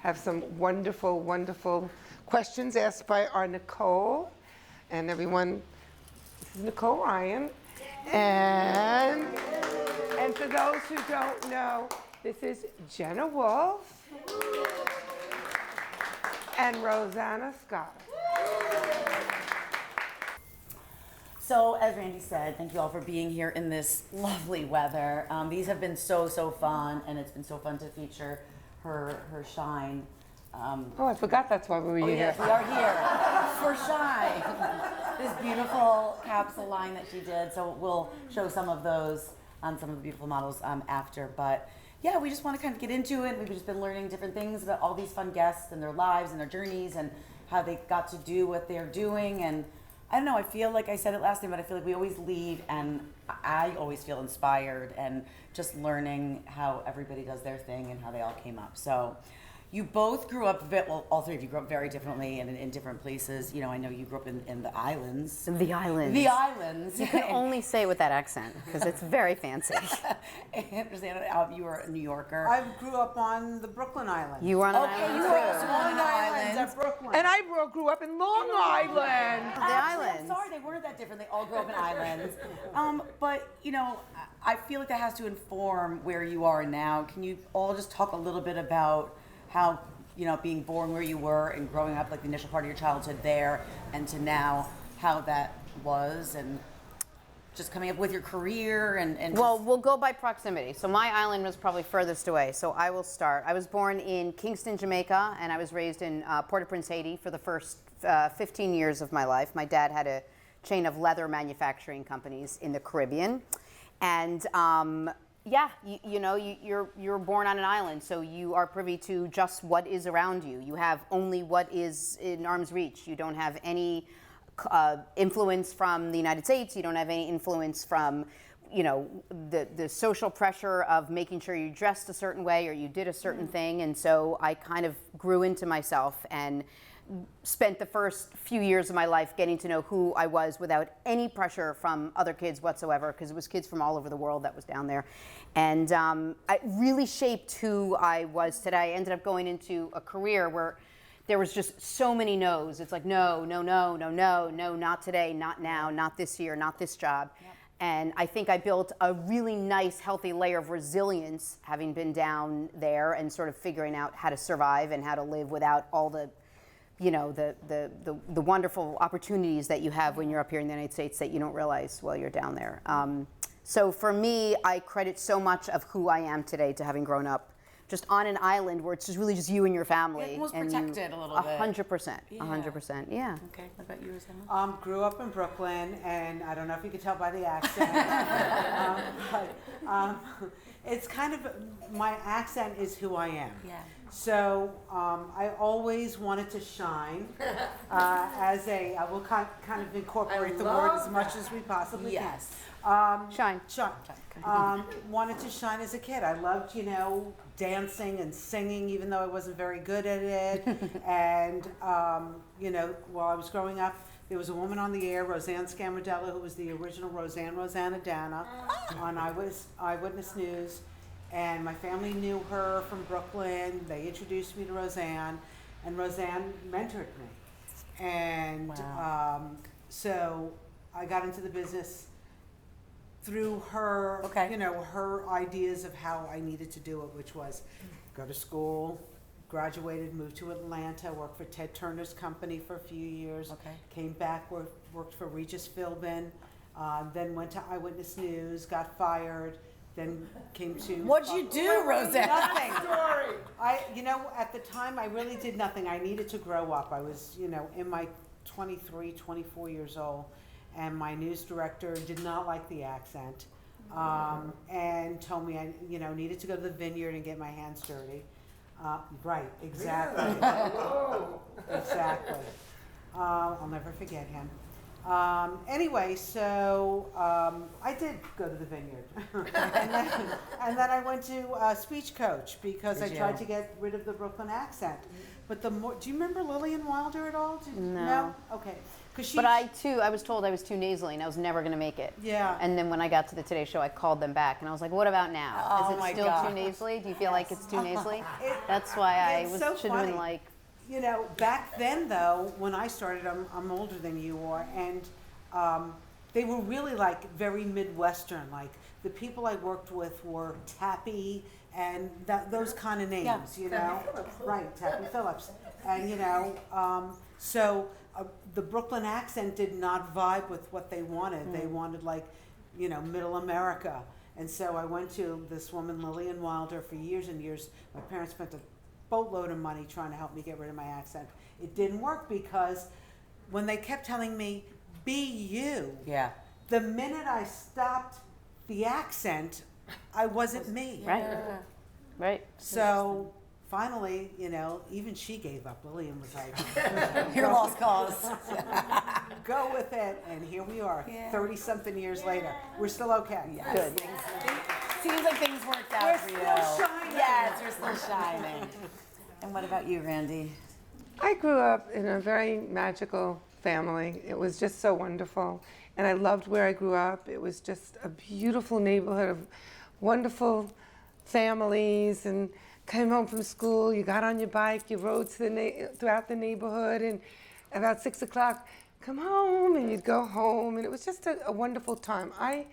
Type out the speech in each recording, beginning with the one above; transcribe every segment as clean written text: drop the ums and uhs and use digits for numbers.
have some wonderful, wonderful questions asked by our Nicole. And everyone, this is Nicole Ryan. And for those who don't know, this is Jenna Wolfe and Rosanna Scotta. So, as Randi said, thank you all for being here in this lovely weather. These have been so fun, and it's been so fun to feature her shine. Oh, I forgot that's why we were here. Yes, we are here for Shine. This beautiful capsule line that she did. So we'll show some of those on some of the beautiful models after. But yeah, we just want to kind of get into it. We've just been learning different things about all these fun guests and their lives and their journeys and how they got to do what they're doing. And I don't know, I feel like I said it last time, but I feel like we always leave and I always feel inspired and just learning how everybody does their thing and how they all came up. So you both grew up, well, all three of you grew up very differently and in different places. You know, I know you grew up in the islands. The islands. The islands. You can only say it with that accent because it's very fancy. And Rosanna, you were a New Yorker. I grew up on the Brooklyn Island. You were on an Okay, island you too. were also on the Islands island. at Brooklyn. And I grew up in Long Island. The Actually, islands. I'm sorry, they weren't that different. They all grew up in islands. But, you know, I feel like that has to inform where you are now. Can you all just talk a little bit about how, you know, being born where you were and growing up, like the initial part of your childhood there and to now, how that was and just coming up with your career and Well, we'll go by proximity. So my island was probably furthest away. So I will start. I was born in Kingston, Jamaica, and I was raised in Port-au-Prince, Haiti for the first 15 years of my life. My dad had a chain of leather manufacturing companies in the Caribbean. And yeah, you're born on an island, so you are privy to just what is around you. You have only what is in arm's reach. You don't have any influence from the United States. You don't have any influence from, you know, the social pressure of making sure you dressed a certain way or you did a certain thing. And so I kind of grew into myself and spent the first few years of my life getting to know who I was without any pressure from other kids whatsoever, because it was kids from all over the world that was down there. And it really shaped who I was today. I ended up going into a career where there was just so many no's. It's like, no, not today, not now, not this year, not this job. Yep. And I think I built a really nice, healthy layer of resilience having been down there and sort of figuring out how to survive and how to live without all the, you know, the wonderful opportunities that you have when you're up here in the United States that you don't realize while you're down there. So for me, I credit so much of who I am today to having grown up just on an island where it's just really just you and your family. It was protected a little bit. 100%, 100%, yeah. Okay, what about you, Rosanna? Grew up in Brooklyn, and I don't know if you could tell by the accent, but it's kind of, my accent is who I am. Yeah. So I always wanted to shine I will kind of incorporate the word as much as we possibly can. Shine. Wanted to shine as a kid. I loved, you know, dancing and singing, even though I wasn't very good at it. And, you know, while I was growing up, there was a woman on the air, Roseanne Scammerdella, who was the original Rosanna Dana on Eyewitness News. And my family knew her from Brooklyn. They introduced me to Roseanne, and Roseanne mentored me. And so I got into the business through her, you know, her ideas of how I needed to do it, which was go to school, graduated, moved to Atlanta, worked for Ted Turner's company for a few years, came back, worked for Regis Philbin, then went to Eyewitness News, got fired, then came to... What'd you do, Rosanna? Nothing. You know, at the time, I really did nothing. I needed to grow up. I was, you know, in my 23, 24 years old, and my news director did not like the accent, and told me I, you know, needed to go to the vineyard and get my hands dirty. Right, exactly. Exactly. I'll never forget him. Anyway, so I did go to the vineyard. and then I went to speech coach because I tried to get rid of the Brooklyn accent. But the more, do you remember Lillian Wilder at all? No. Okay. But I was told I was too nasally and I was never going to make it. Yeah. And then when I got to the Today Show, I called them back and I was like, what about now? Oh Is it my still God. too nasally? Do you feel like it's too nasally? That's why I It's was so should have been funny. like, You know, back then though, when I started, I'm older than you are, and they were really like very Midwestern. Like the people I worked with were Tappy and those kind of names, Yeah. you know? Right, Tappy Phillips. And you know, so the Brooklyn accent did not vibe with what they wanted. They wanted like, you know, middle America. And so I went to this woman, Lillian Wilder, for years and years. My parents spent a boatload of money trying to help me get rid of my accent. It didn't work because when they kept telling me, be you, Yeah. the minute I stopped the accent, I wasn't me. right, right. So finally, you know, even she gave up. Lillian was like, Your lost cause. go with it. And here we are, 30-something years later. We're still okay. Good. Seems like things worked out We're for you. still shining. Yes, we're still shining. And what about you, Randi? I grew up in a very magical family. It was just so wonderful. And I loved where I grew up. It was just a beautiful neighborhood of wonderful families. And came home from school, you got on your bike, you rode to throughout the neighborhood. And about 6 o'clock, come home, and you'd go home. And it was just a wonderful time. I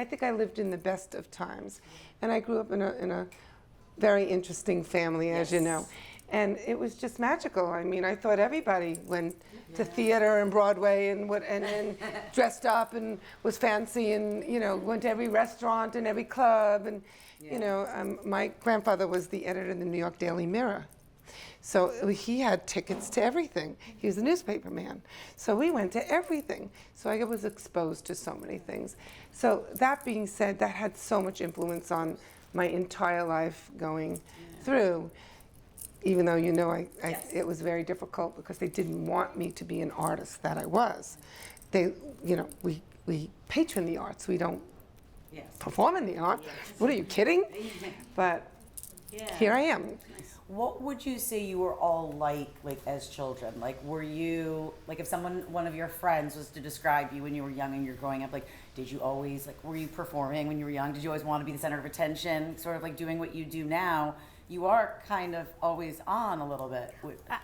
think I lived in the best of times. And I grew up in a very interesting family, as you know. And it was just magical. I mean, I thought everybody went to theater and Broadway and dressed up and was fancy and, you know, went to every restaurant and every club. And, you know, my grandfather was the editor of the New York Daily Mirror. So he had tickets to everything. He was a newspaper man. So we went to everything. So I was exposed to so many things. So that being said, that had so much influence on my entire life going through. Even though, you know, it was very difficult because they didn't want me to be an artist that I was. They, you know, we patron the arts. We don't perform in the art. What are you kidding? But here I am. What would you say you were all like as children? Like, were you, like if one of your friends was to describe you when you were young and you're growing up, like, did you always, like, were you performing when you were young? Did you always want to be the center of attention? Sort of like doing what you do now, you are kind of always on a little bit.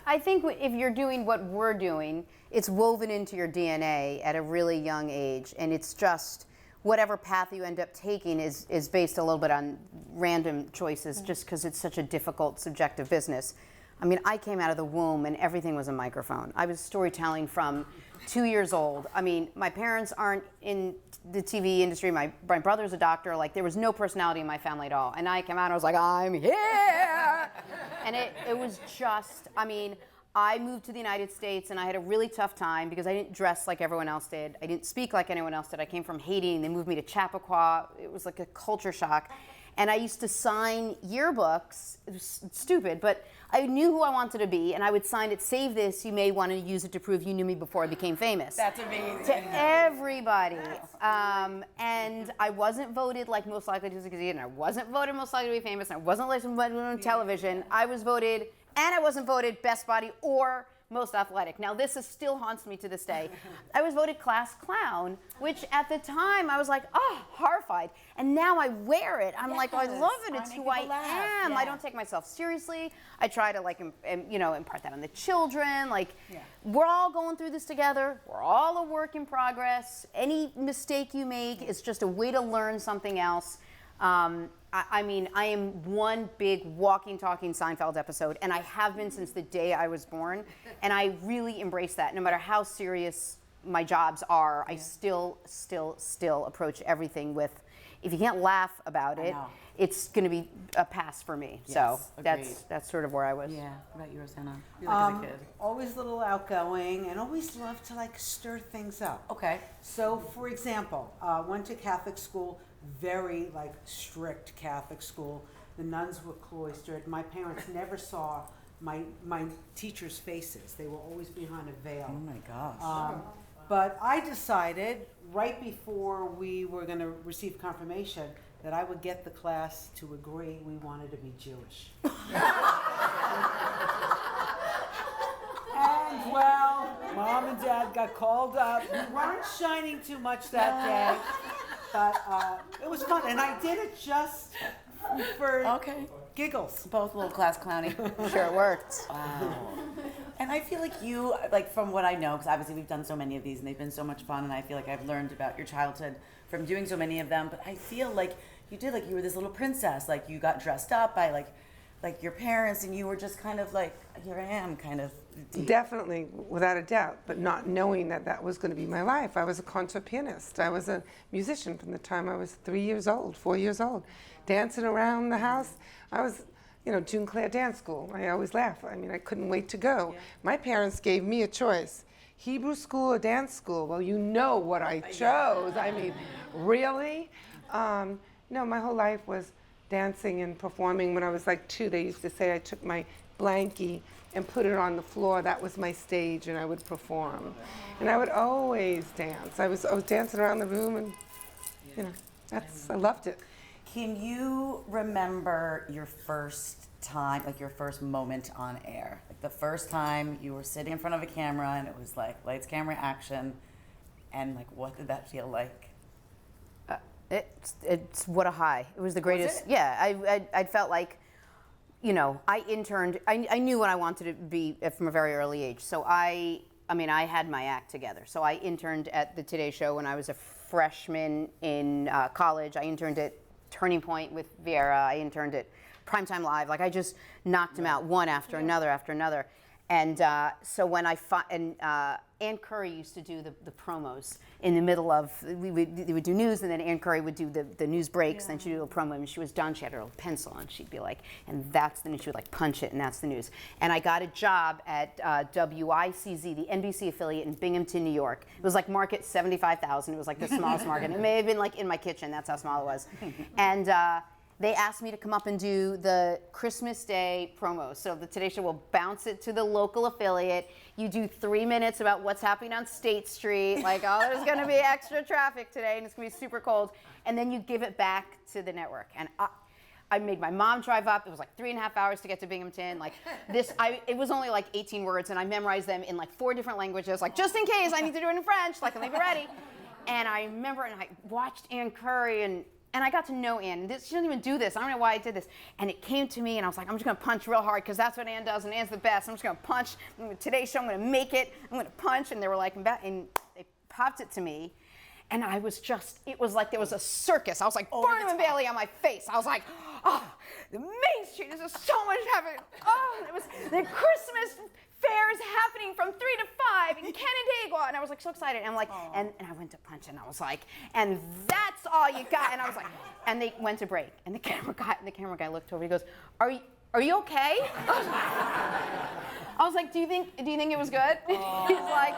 I think if you're doing what we're doing, it's woven into your DNA at a really young age, and it's just whatever path you end up taking is based a little bit on random choices, just because it's such a difficult, subjective business. I mean, I came out of the womb and everything was a microphone. I was storytelling from 2 years old. I mean, my parents aren't in the TV industry. My brother's a doctor. Like, there was no personality in my family at all. And I came out and I was like, I'm here. And it was just, I mean, I moved to the United States and I had a really tough time because I didn't dress like everyone else did. I didn't speak like anyone else did. I came from Haiti and they moved me to Chappaqua. It was like a culture shock. And I used to sign yearbooks. It was stupid, but I knew who I wanted to be, and I would sign it, save this, you may want to use it to prove you knew me before I became famous. That's amazing. To everybody. And I wasn't voted like most likely to succeed, and I wasn't voted most likely to be famous, and I wasn't listed on television. I was voted, and I wasn't voted best body or most athletic. Now this still haunts me to this day. I was voted class clown, which at the time I was like, oh, horrified. And now I wear it. I'm like, oh, I love it. It's who I am. I don't take myself seriously. I try to impart that on the children. Like, we're all going through this together. We're all a work in progress. Any mistake you make is just a way to learn something else. I mean, I am one big walking, talking Seinfeld episode, and I have been since the day I was born, and I really embrace that. No matter how serious my jobs are, I still approach everything with, if you can't laugh about it, it's going to be a pass for me. Yes, so agreed. that's sort of where I was. Yeah. What about you, Rosanna? You're like as a kid. Always a little outgoing and always loved to like stir things up. Okay. So, for example, went to Catholic school, very like strict Catholic school. The nuns were cloistered. My parents never saw my teachers' faces. They were always behind a veil. Oh my gosh. But I decided right before we were going to receive confirmation that I would get the class to agree we wanted to be Jewish. And well, Mom and Dad got called up. We weren't shining too much that day, but it was fun. And I did it just for giggles. Both a little class clowny. Sure, it worked. Wow. And I feel like you, like from what I know, because obviously we've done so many of these and they've been so much fun, and I feel like I've learned about your childhood from doing so many of them, but I feel like you did, like you were this little princess, like you got dressed up by like your parents, and you were just kind of like, here I am, kind of. Definitely, without a doubt, but not knowing that that was going to be my life. I was a concert pianist. I was a musician from the time I was 3 years old, 4 years old, dancing around the house. I was, June Claire Dance School. I always laugh. I mean, I couldn't wait to go. Yeah. My parents gave me a choice. Hebrew school or dance school? Well, you know what I chose. I mean, really? No, my whole life was dancing and performing. When I was like 2, they used to say I took my blankie and put it on the floor. That was my stage, and I would perform. And I would always dance. I was dancing around the room, and I loved it. Can you remember your first time, like your first moment on air? Like the first time you were sitting in front of a camera and it was like lights, camera, action, and like what did that feel like? It's what a high. It was the greatest. Was it? Yeah, I felt like, I interned. I knew what I wanted to be from a very early age. So I had my act together. So I interned at the Today Show when I was a freshman in college. I interned at Turning Point with Vieira. I interned at Primetime Live. Like I just knocked them out one after another after another. And so when Ann Curry used to do the promos in the middle of, they would do news, and then Ann Curry would do the news breaks, then she'd do a promo, and she was done, she had her little pencil, and she'd be like, and that's the news, she would like punch it, and that's the news. And I got a job at WICZ, the NBC affiliate in Binghamton, New York. It was like market 75,000, it was like the smallest market. It may have been like in my kitchen, that's how small it was. And they asked me to come up and do the Christmas Day promo. So the Today Show will bounce it to the local affiliate. You do 3 minutes about what's happening on State Street, like, oh, there's gonna be extra traffic today and it's gonna be super cold. And then you give it back to the network. And I made my mom drive up. It was like 3.5 hours to get to Binghamton. Like it was only like 18 words, and I memorized them in like 4 different languages, like just in case I need to do it in French, like, let me be ready. And I remember, and I watched Ann Curry, and I got to know Ann. She doesn't even do this. I don't know why I did this. And it came to me, and I was like, I'm just going to punch real hard because that's what Ann does, and Ann's the best. I'm just going to punch. Today's show, I'm going to make it. I'm going to punch. And they were like, and they popped it to me. And I was just, it was like there was a circus. I was like, Barnum and Bailey on my face. I was like, oh, the Main Street, there's just so much happening. Oh, it was the Christmas fair is happening from 3 to 5 in Canandaigua. And I was like so excited. And I'm like, and I went to punch, and I was like, and that's all you got. And I was like, and they went to break. And the camera guy looked over, he goes, are you okay? I was like, do you think it was good? He's like,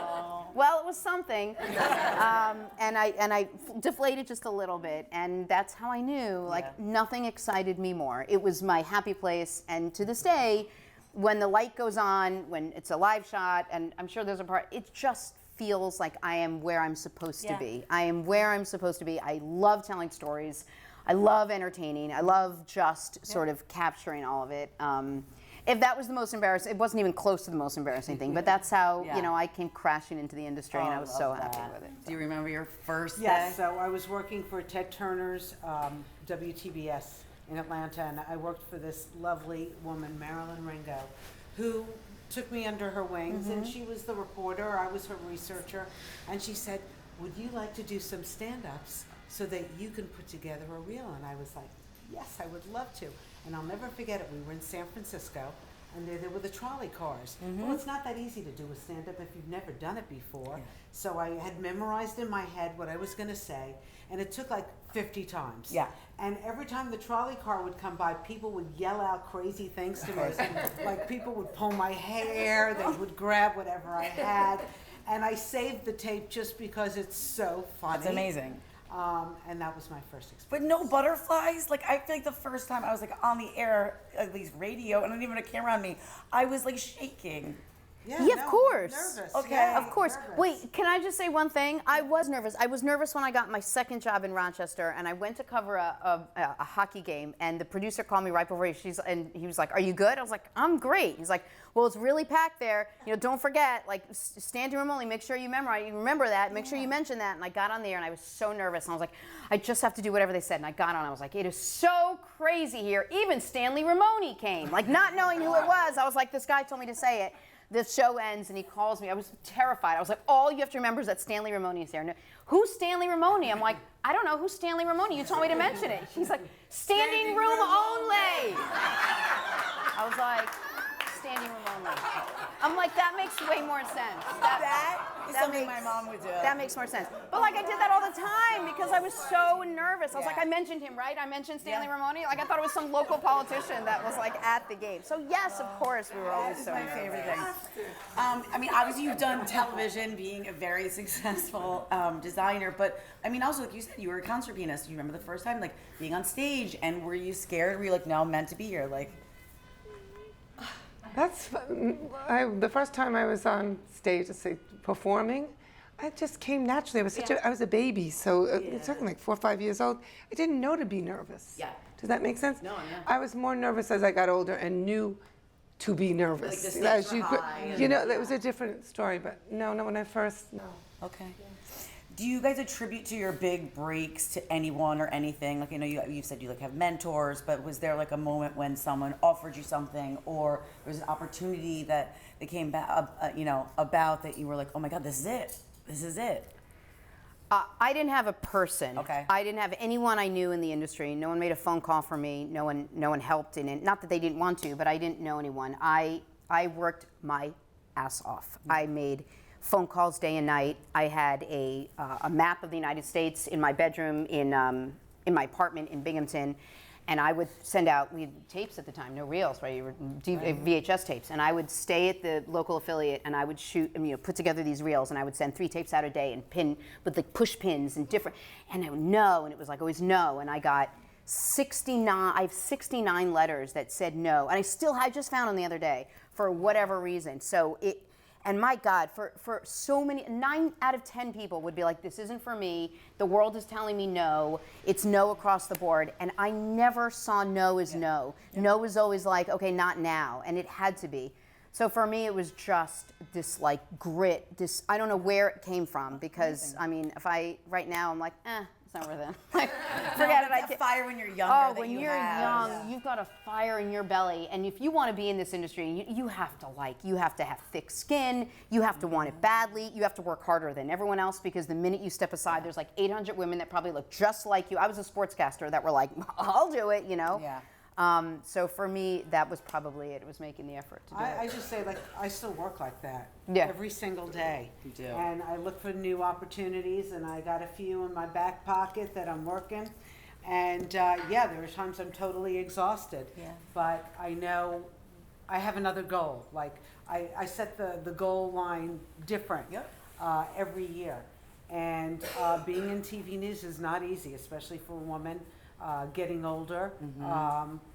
well, it was something. And I deflated just a little bit, and that's how I knew, like, nothing excited me more. It was my happy place, and to this day, when the light goes on, when it's a live shot, and I'm sure there's a part, it just feels like I am where I'm supposed to be. I am where I'm supposed to be. I love telling stories. I love entertaining. I love just sort of capturing all of it. If that was the most embarrassing, it wasn't even close to the most embarrassing thing, but that's how, I came crashing into the industry, and I was so happy with it. Do you remember your first day? Yes, so I was working for Ted Turner's WTBS in Atlanta, and I worked for this lovely woman, Marilyn Ringo, who took me under her wings, and she was the reporter, I was her researcher, and she said, would you like to do some stand-ups so that you can put together a reel? And I was like, yes, I would love to. And I'll never forget it. We were in San Francisco, and there were the trolley cars. Well, it's not that easy to do a stand-up if you've never done it before. Yeah. So I had memorized in my head what I was going to say, and it took like 50 times. Yeah. And every time the trolley car would come by, people would yell out crazy things to me. Like people would pull my hair, they would grab whatever I had. And I saved the tape just because it's so funny. It's amazing. And that was my first experience. But no butterflies? Like, I feel like the first time I was like on the air, at least radio, and I didn't even have a camera on me, I was like shaking. Yeah, no, of course. Nervous. Okay. Yeah, Of course. nervous. Wait, can I just say one thing? I was nervous. I was nervous when I got my second job in Rochester, and I went to cover a hockey game, and the producer called me right before and he was like, "Are you good?" I was like, "I'm great." He's like, "Well, it's really packed there. You know, don't forget, like, standing room only. Make sure you remember that. Make sure you mention that." And I got on there, and I was so nervous, and I was like, "I just have to do whatever they said." And I got on. I was like, "It is so crazy here." Even Stanley Ramone came, like, not knowing who it was. I was like, "This guy told me to say it." The show ends and he calls me. I was terrified. I was like, all you have to remember is that Stanley Ramone is there. No, who's Stanley Ramone? I'm like, I don't know. Who's Stanley Ramone? You told me to mention it. She's like, standing room only. I was like, standing room only. I'm like, that makes way more sense. That is something my mom would do. That makes more sense. But like I did that all the time because I was so nervous. I was like, I mentioned him, right? I mentioned Stanley Ramone. Like I thought it was some local politician that was like at the game. So yes, of course, we were always so my nervous. favorite thing. I mean, obviously you've done television, being a very successful designer, but I mean, also like you said, you were a concert pianist. You remember the first time, like being on stage, and were you scared? Were you like, no, I'm meant to be here? Like, The first time I was on stage, performing, I just came naturally. I was a baby, so it's something like 4 or 5 years old. I didn't know to be nervous. Yeah. Does that make sense? No, yeah. I was more nervous as I got older and knew to be nervous. Like the stakes As were you high you know, that was a different story. But no, when I first, no. okay. Do you guys attribute to your big breaks to anyone or anything? Like, you know, you said you like have mentors, but was there like a moment when someone offered you something, or there was an opportunity that they came back, about that you were like, oh my God, this is it. This is it. I didn't have a person. Okay. I didn't have anyone I knew in the industry. No one made a phone call for me. No one helped in it. Not that they didn't want to, but I didn't know anyone. I worked my ass off. I made phone calls day and night. I had a map of the United States in my bedroom in my apartment in Binghamton, and I would send out, we had tapes at the time, no reels, right? VHS tapes, and I would stay at the local affiliate, and I would shoot, put together these reels, and I would send 3 tapes out a day and pin with like push pins and different, and I would no, and it was like always no, and I got 69. I have 69 letters that said no, and I just found them the other day for whatever reason. So it. And my God, for so many, 9 out of 10 people would be like, this isn't for me. The world is telling me no. It's no across the board. And I never saw no as no. No was always like, okay, not now. And it had to be. So for me, it was just this like grit, I don't know where it came from, because I mean, right now I'm like, it's not worth it. Like, forget it. I can't. Fire when you're younger. Oh, when you're young, you've got a fire in your belly, and if you want to be in this industry, you have to have thick skin. You have to want it badly. You have to work harder than everyone else, because the minute you step aside, there's like 800 women that probably look just like you. I was a sportscaster that were like, I'll do it, Yeah. So for me, that was probably it. It was making the effort to do it. I just say, like, I still work like that every single day. You do. And I look for new opportunities, and I got a few in my back pocket that I'm working. And there are times I'm totally exhausted. Yeah. But I know I have another goal. Like, I set the goal line different every year. And being in TV news is not easy, especially for a woman. Getting older,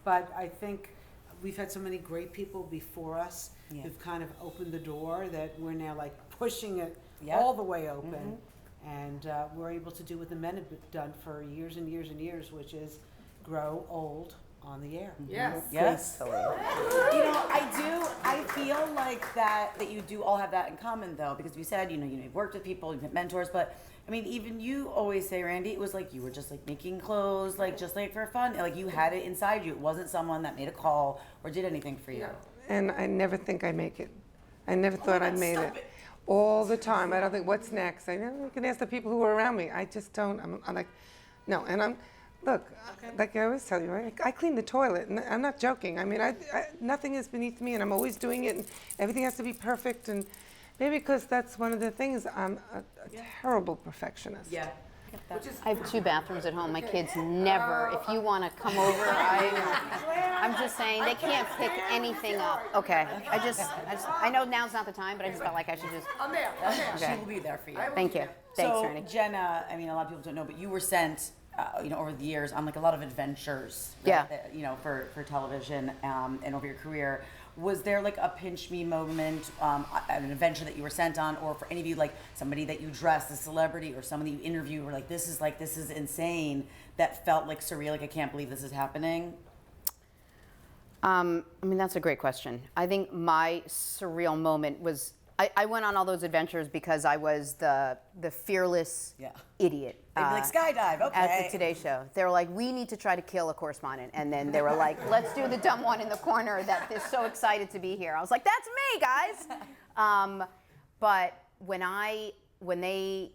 but I think we've had so many great people before us who've kind of opened the door that we're now like pushing it all the way open, and we're able to do what the men have done for years and years and years, which is grow old on the air. Yes. I feel like that you do all have that in common, though, because we said, you've worked with people, you've had mentors, but I mean, even you always say, Randi, it was like you were just like making clothes, like just like for fun, like you had it inside you. It wasn't someone that made a call or did anything for you. And I never think I make it. I never thought I made it. All the time. I don't think, what's next? I never can ask the people who are around me. I just don't. I'm like, no. And look, like I always tell you, right? I clean the toilet, and I'm not joking. I mean, nothing is beneath me, and I'm always doing it, and everything has to be perfect. And maybe because that's one of the things, I'm a terrible perfectionist. Yeah. I have 2 bathrooms at home. My kids never. If you want to come over, I'm just saying they can't pick anything up. Okay. I know now's not the time, but I just felt like I should just. I'm there. Okay. She will be there for you. Thank you. Thanks, So, Randi. Jenna, I mean, a lot of people don't know, but you were sent, over the years on like a lot of adventures. Yeah. For television and over your career. was there like a pinch me moment at an adventure that you were sent on, or for any of you, like somebody that you dressed, a celebrity, or someone that you interviewed, were like, this is insane, that felt like surreal, like I can't believe this is happening? I mean, that's a great question. I think my surreal moment was I went on all those adventures because I was the fearless idiot. They'd be like, skydive, okay. At the Today Show. They were like, we need to try to kill a correspondent. And then they were like, let's do the dumb one in the corner that is so excited to be here. I was like, that's me, guys. But when they,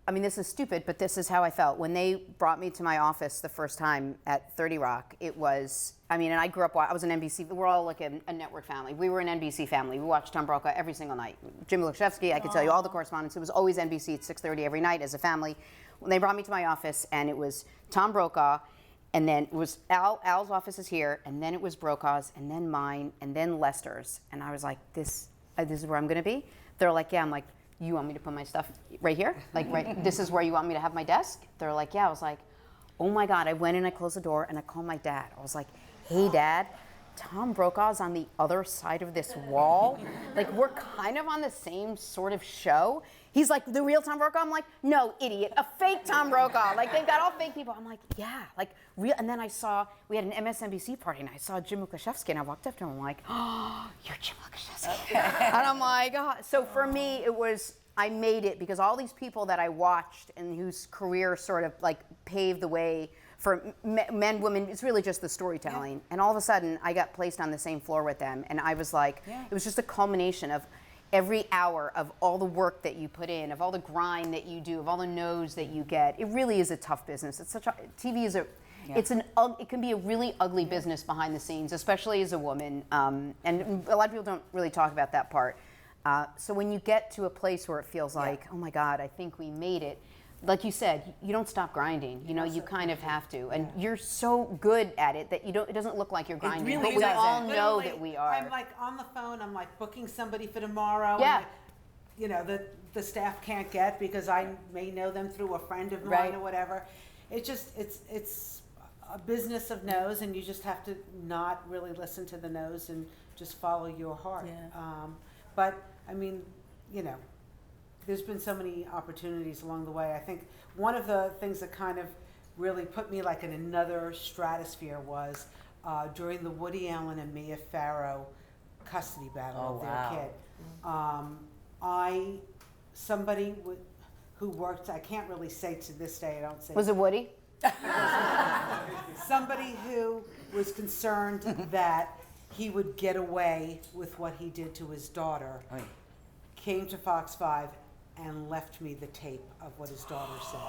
I mean, this is stupid, but this is how I felt. When they brought me to my office the first time at 30 Rock, it was, I mean, and I grew up, I was an NBC, we're all like a network family. We were an NBC family. We watched Tom Brokaw every single night. Jimmy Lukashevsky, I could tell you all the correspondence. It was always NBC at 6:30 every night as a family. When they brought me to my office, and it was Tom Brokaw, and then it was Al's office is here, and then it was Brokaw's, and then mine, and then Lester's. And I was like, this is where I'm gonna be? They're like, yeah. I'm like, you want me to put my stuff right here? Like, right, this is where you want me to have my desk? They're like, yeah. I was like, oh my God. I went and I closed the door and I called my dad. I was like, hey Dad, Tom Brokaw's on the other side of this wall. Like, we're kind of on the same sort of show. He's like, the real Tom Brokaw? I'm like, no, idiot, a fake Tom Brokaw. Like, they've got all fake people. I'm like, yeah, like real. And then I saw, we had an MSNBC party, and I saw Jim Lukashevsky, and I walked up to him, I'm like, oh, you're Jim Lukashevsky. And I'm like, oh. So for me, it was, I made it because all these people that I watched and whose career sort of like paved the way for men, women, it's really just the storytelling. Yeah. And all of a sudden, I got placed on the same floor with them, and I was like, it was just a culmination of every hour of all the work that you put in, of all the grind that you do, of all the no's that you get. It really is a tough business. It's such a, TV is a, it can be a really ugly business behind the scenes, especially as a woman. And a lot of people don't really talk about that part. So when you get to a place where it feels like, oh my God, I think we made it, like you said, you don't stop grinding. You know, you kind of have to, and you're so good at it that you don't. It doesn't look like you're grinding, really but we all know Literally, that we are. I'm like on the phone. I'm like booking somebody for tomorrow. Yeah. And, you know, the staff can't get because I may know them through a friend of mine or whatever. It just it's a business of no's, and you just have to not really listen to the no's and just follow your heart. Yeah. But I mean, you know, there's been so many opportunities along the way. I think one of the things that kind of really put me like in another stratosphere was during the Woody Allen and Mia Farrow custody battle of their kid. Somebody who worked, I can't really say to this day, I don't say. Was it Woody? Somebody who was concerned that he would get away with what he did to his daughter, came to Fox 5 and left me the tape of what his daughter said.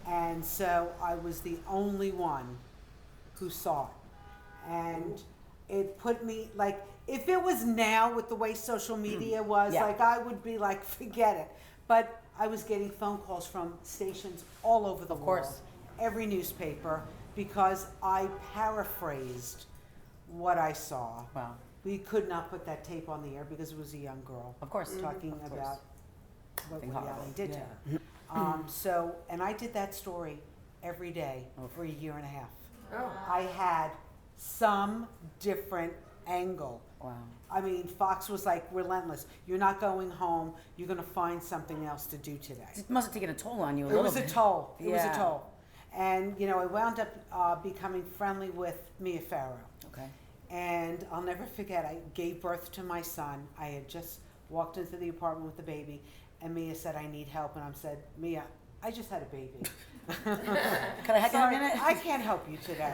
And so I was the only one who saw it. And it put me, like, if it was now with the way social media was, like, I would be like, forget it. But I was getting phone calls from stations all over the world, every newspaper, because I paraphrased what I saw. Wow. We could not put that tape on the air because it was a young girl. Of course. Talking about what Woody Allen did to Yeah. her. So, and I did that story every day for a year and a half. Oh. I had some different angle. Wow. I mean, Fox was like relentless. You're not going home. You're going to find something else to do today. It must have taken a toll on you a It little was bit. a toll. It was Yeah. a toll. And, you know, I wound up becoming friendly with Mia Farrow. Okay. And I'll never forget, I gave birth to my son. I had just walked into the apartment with the baby, and Mia said, I need help. And I said, Mia, I just had a baby. Can I have a minute? I can't help you today.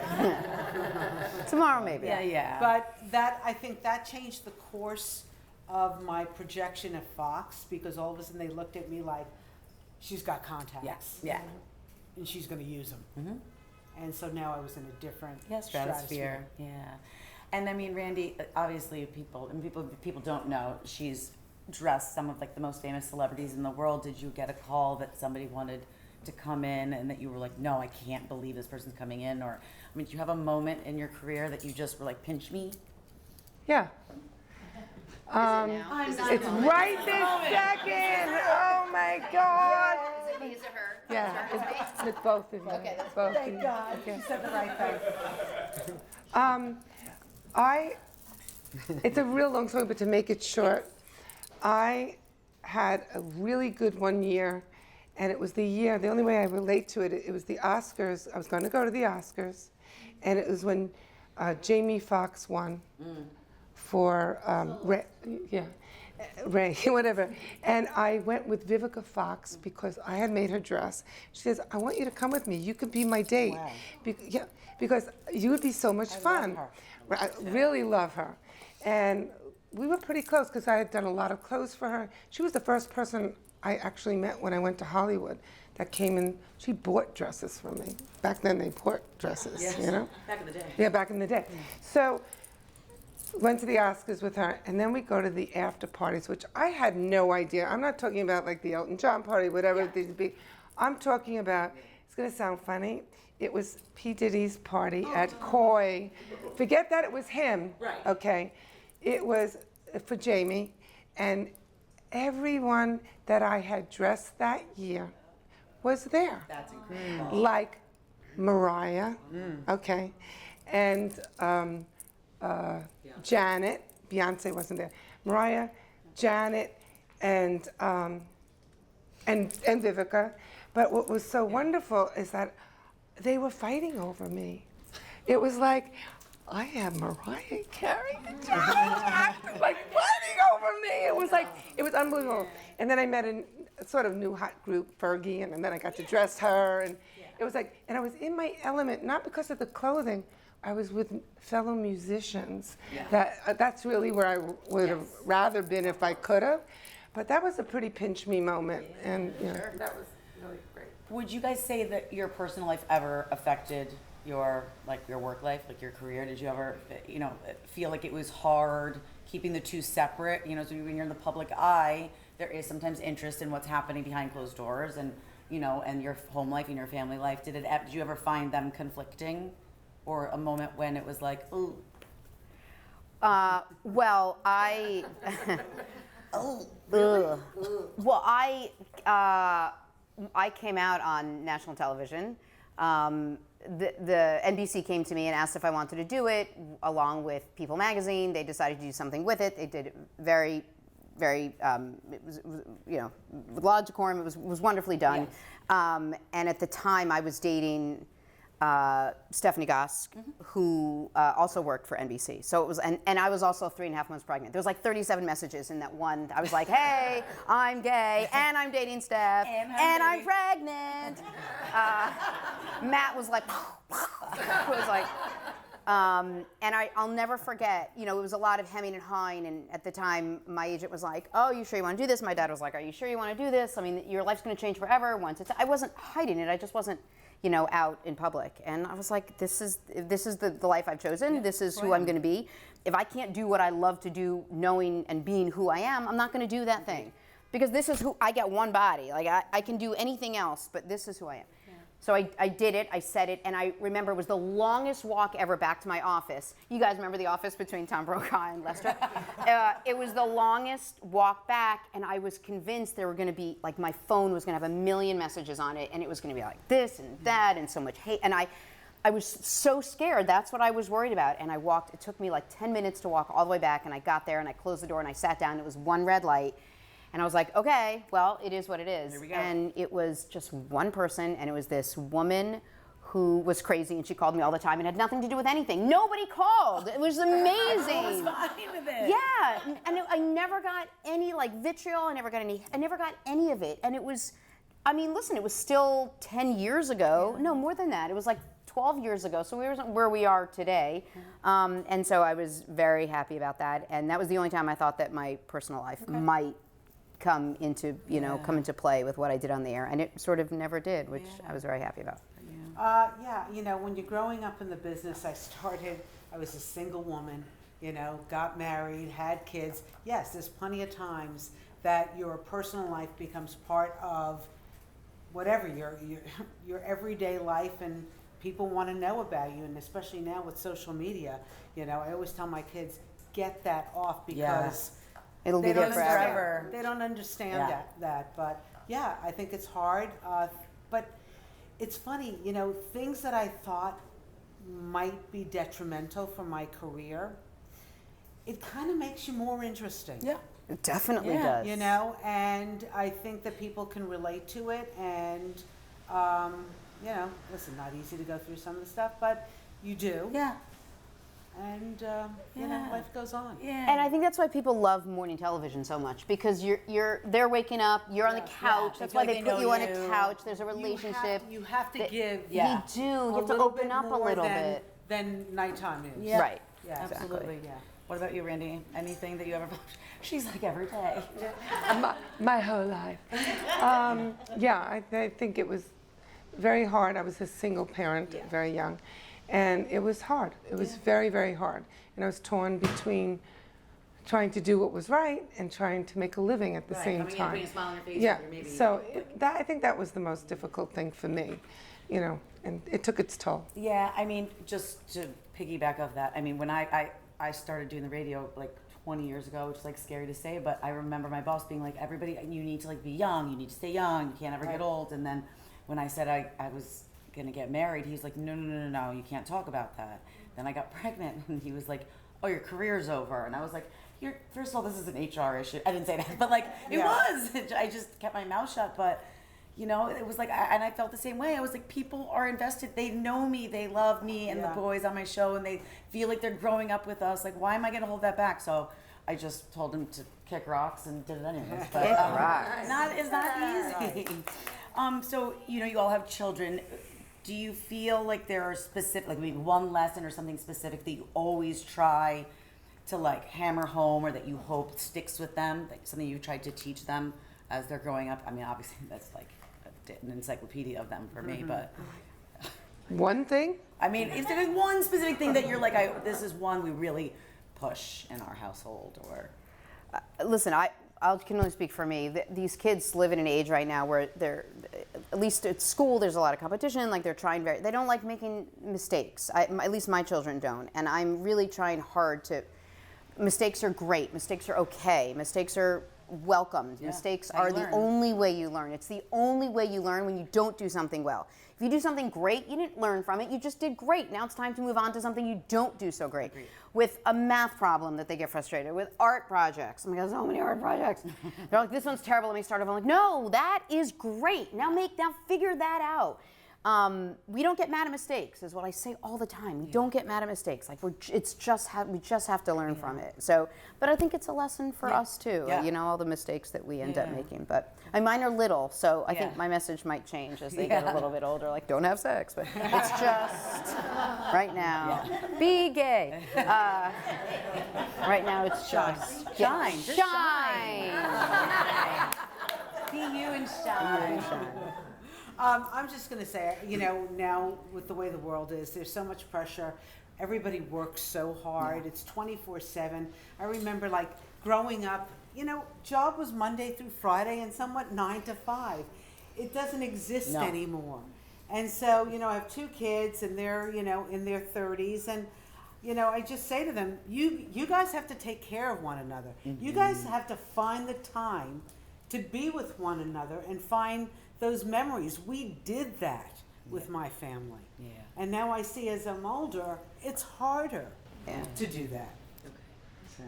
Tomorrow, maybe. Yeah. But I think that changed the course of my projection at Fox, because all of a sudden they looked at me like, she's got contacts. Yes. Yeah. And she's going to use them. Mm-hmm. And so now I was in a different stratosphere. Yeah. And I mean, Randi, obviously people don't know, she's dressed some of like the most famous celebrities in the world. Did you get a call that somebody wanted to come in and that you were like, no, I can't believe this person's coming in? Or, I mean, do you have a moment in your career that you just were like, pinch me? Yeah. Is it It's right this second. Oh my God. Is it me? Is it her? Yeah, it's both of you. Okay, that's both of Thank you. God. Okay. You said the right thing. it's a real long story, but to make it short, I had a really good one year, and it was the year, the only way I relate to it, it was the Oscars. I was going to go to the Oscars, and it was when Jamie Foxx won for Ray, whatever. And I went with Vivica Fox because I had made her dress. She says, I want you to come with me. You could be my date. Wow. Because you would be so much fun. Love her. I really love her. And we were pretty close because I had done a lot of clothes for her. She was the first person I actually met when I went to Hollywood that came in. She bought dresses from me. Back then they bought dresses, you know? Back in the day. Yeah, back in the day. So went to the Oscars with her, and then we go to the after parties, which I had no idea. I'm not talking about like the Elton John party, whatever these big. I'm talking about, it's gonna sound funny, it was P. Diddy's party at Koi. Forget that it was him, okay? It was for Jamie, and everyone that I had dressed that year was there. That's incredible. Like Mariah, okay, and Janet, Beyonce wasn't there. Mariah, Janet, and Vivica. But what was so wonderful is that they were fighting over me. It was like, I have Mariah Carey and Janet like fighting over me. It was like, it was unbelievable. And then I met a sort of new hot group, Fergie, and then I got to dress her, and it was like, and I was in my element, not because of the clothing. I was with fellow musicians. That's really where I would have rather been if I could have. But that was a pretty pinch me moment, and you know, that was really great. Would you guys say that your personal life ever affected your work life, like your career? Did you ever, feel like it was hard keeping the two separate? You know, so when you're in the public eye, there is sometimes interest in what's happening behind closed doors, and and your home life and your family life. Did you ever find them conflicting? Or a moment when it was like, ooh. Well, I. Well, I came out on national television. The NBC came to me and asked if I wanted to do it, along with People magazine. They decided to do something with it. They did it very, very, it was with a lot of decorum. It was wonderfully done. Yes. And at the time, I was dating Stephanie Gosk, who also worked for NBC. So it was, and I was also 3.5 months pregnant. There was like 37 messages in that one. I was like, hey, I'm gay, and I'm dating Steph, and I'm pregnant. Matt was like, was like, and I'll never forget, it was a lot of hemming and hawing, and at the time, my agent was like, oh, you sure you want to do this? My dad was like, are you sure you want to do this? I mean, your life's going to change forever. I wasn't hiding it. I just wasn't out in public. And I was like, this is the life I've chosen. Yeah, this is who I'm going to be. If I can't do what I love to do, knowing and being who I am, I'm not going to do that thing. Because this is who, I get one body. Like, I can do anything else, but this is who I am. Yeah. So I did it, I said it, and I remember it was the longest walk ever back to my office. You guys remember the office between Tom Brokaw and Lester? It was the longest walk back, and I was convinced there were going to be, like, my phone was going to have 1 million messages on it, and it was going to be like this and that and so much hate. And I was so scared. That's what I was worried about. And I walked, it took me like 10 minutes to walk all the way back, and I got there, and I closed the door, and I sat down. It was one red light. And I was like, okay, well, it is what it is. Here we go. And it was just one person, and it was this woman who was crazy, and she called me all the time and had nothing to do with anything. Nobody called. It was amazing. I was fine with it. Yeah, and I never got any vitriol. I never got any of it. And it was, listen, it was still 10 years ago. Yeah. No, more than that. It was like 12 years ago. So we were where we are today. Yeah. And so I was very happy about that. And that was the only time I thought that my personal life might come into play with what I did on the air, and it sort of never did, which I was very happy about. When you're growing up in the business, I was a single woman, got married, had kids. Yes, there's plenty of times that your personal life becomes part of whatever your everyday life, and people want to know about you, and especially now with social media, I always tell my kids, get that off, because it'll be there forever. They don't understand that. But yeah, I think it's hard. But it's funny, things that I thought might be detrimental for my career it kind of makes you more interesting. Yeah. It definitely Yeah. does. You know, and I think that people can relate to it, and you know, listen, not easy to go through some of the stuff, but you do. Yeah. And you know, Yeah. life goes on. Yeah. And I think that's why people love morning television so much, because they're waking up, you're on the couch. They That's feel why like they they put know you on you. a couch. There's a relationship. You have to give. Yeah. You do. You have to little open bit up a more little than, bit. than nighttime is. Yeah. Right. Yeah, Absolutely. Yeah. What about you, Randi? Anything that you ever? She's like every day. My whole life. Yeah, I think it was very hard. I was a single parent, very young, and it was hard. It was very, very hard. And I was torn between trying to do what was right and trying to make a living at the same Coming in, time. putting a smile on your face. Yeah. Or maybe, So I think that was the most difficult thing for me, you know, and it took its toll. Yeah, I mean, just to piggyback off that, I mean, when I started doing the radio like 20 years ago, which is like scary to say, but I remember my boss being like, everybody, you need to like be young, you need to stay young, you can't ever get old. And then when I said I was gonna get married, he was like, no, you can't talk about that. Then I got pregnant and he was like, oh, your career's over. And I was like, first of all, this is an HR issue. I didn't say that, but like, it was. I just kept my mouth shut, but you know, it was like, and I felt the same way. I was like, people are invested. They know me. They love me and the boys on my show, and they feel like they're growing up with us. Like, why am I going to hold that back? So I just told him to kick rocks and did it anyways. But, Kick rocks. It's not easy. So, you know, you all have children. Do you feel like there are specific, like maybe one lesson or something specific that you always try to like hammer home, or that you hope sticks with them, like something you tried to teach them as they're growing up? I mean, obviously that's like an encyclopedia of them for me, but One thing? I mean, is there one specific thing that you're like, this is one we really push in our household? Or Listen, I can only speak for me. These kids live in an age right now where they're, at least at school, there's a lot of competition. Like they're trying they don't like making mistakes. At least my children don't. And I'm really trying hard to, mistakes are great. Mistakes are okay. Mistakes are welcomed. Mistakes are the only way you learn. It's the only way you learn when you don't do something well. If you do something great, you didn't learn from it, you just did great. Now it's time to move on to something you don't do so great. With a math problem that they get frustrated with, art projects. Oh my God, so many art projects. They're like, this one's terrible, let me start over. I'm like, no, that is great. Now figure that out. We don't get mad at mistakes, is what I say all the time. We don't get mad at mistakes. Like we just have to learn from it. So, but I think it's a lesson for us too. You know, all the mistakes that we end up making. But mine are little, so I think my message might change as they get a little bit older. Like, don't have sex, but it's just right now. Be gay. Right now, it's just shine. Just shine. Be you and shine. I'm just going to say, you know, now with the way the world is, there's so much pressure. Everybody works so hard. It's 24/7. I remember like growing up, you know, job was Monday through Friday and somewhat 9 to 5. It doesn't exist anymore. And so, you know, I have 2 kids and they're, you know, in their 30s, and you know, I just say to them, you guys have to take care of one another. You guys have to find the time to be with one another and find those memories. We did that with my family. And now I see as I'm older, it's harder to do that. So.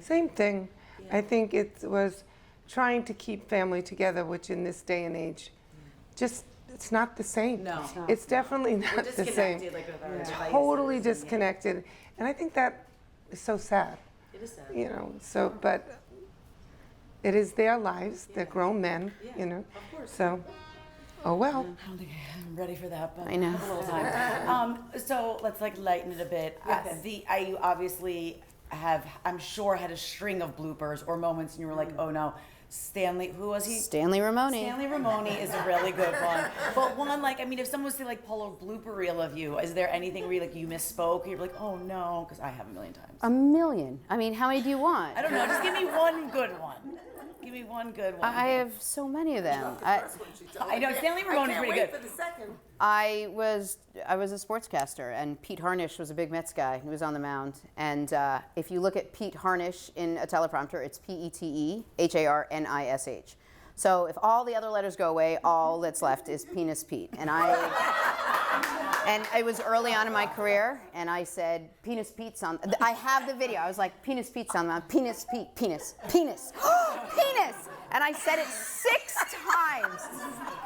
Same thing. I think it was trying to keep family together, which in this day and age, just it's not the same. No. It's definitely not the same. Like, with our devices Totally and, disconnected. And I think that is so sad. It is sad. You know, so, but it is their lives. They're grown men, you know. Of course. So, oh well. I don't think I'm ready for that, but I know. a little time. So let's like lighten it a bit. You obviously have, I'm sure, had a string of bloopers or moments, and you were like, oh no, Stanley, who was he? Stanley Ramoni. Stanley Ramoni is a really good one. But one, like, I mean, if someone was to like pull a blooper reel of you, is there anything where you misspoke? You're like, oh no, because I have a million times. A million. I mean, how many do you want? I don't know. Just give me one good one. Give me one good one. I have so many of them. I know Stanley Ramoni's pretty good. I was a sportscaster, and Pete Harnish was a big Mets guy. He was on the mound, and if you look at Pete Harnish in a teleprompter, it's PETEHARNISH. So if all the other letters go away, all that's left is Penis Pete. And I And it was early on in my career, and I said, penis Pete's on. I have the video. I was like, penis Pete's on. Penis Pete, penis, penis, penis. And I said it 6 times.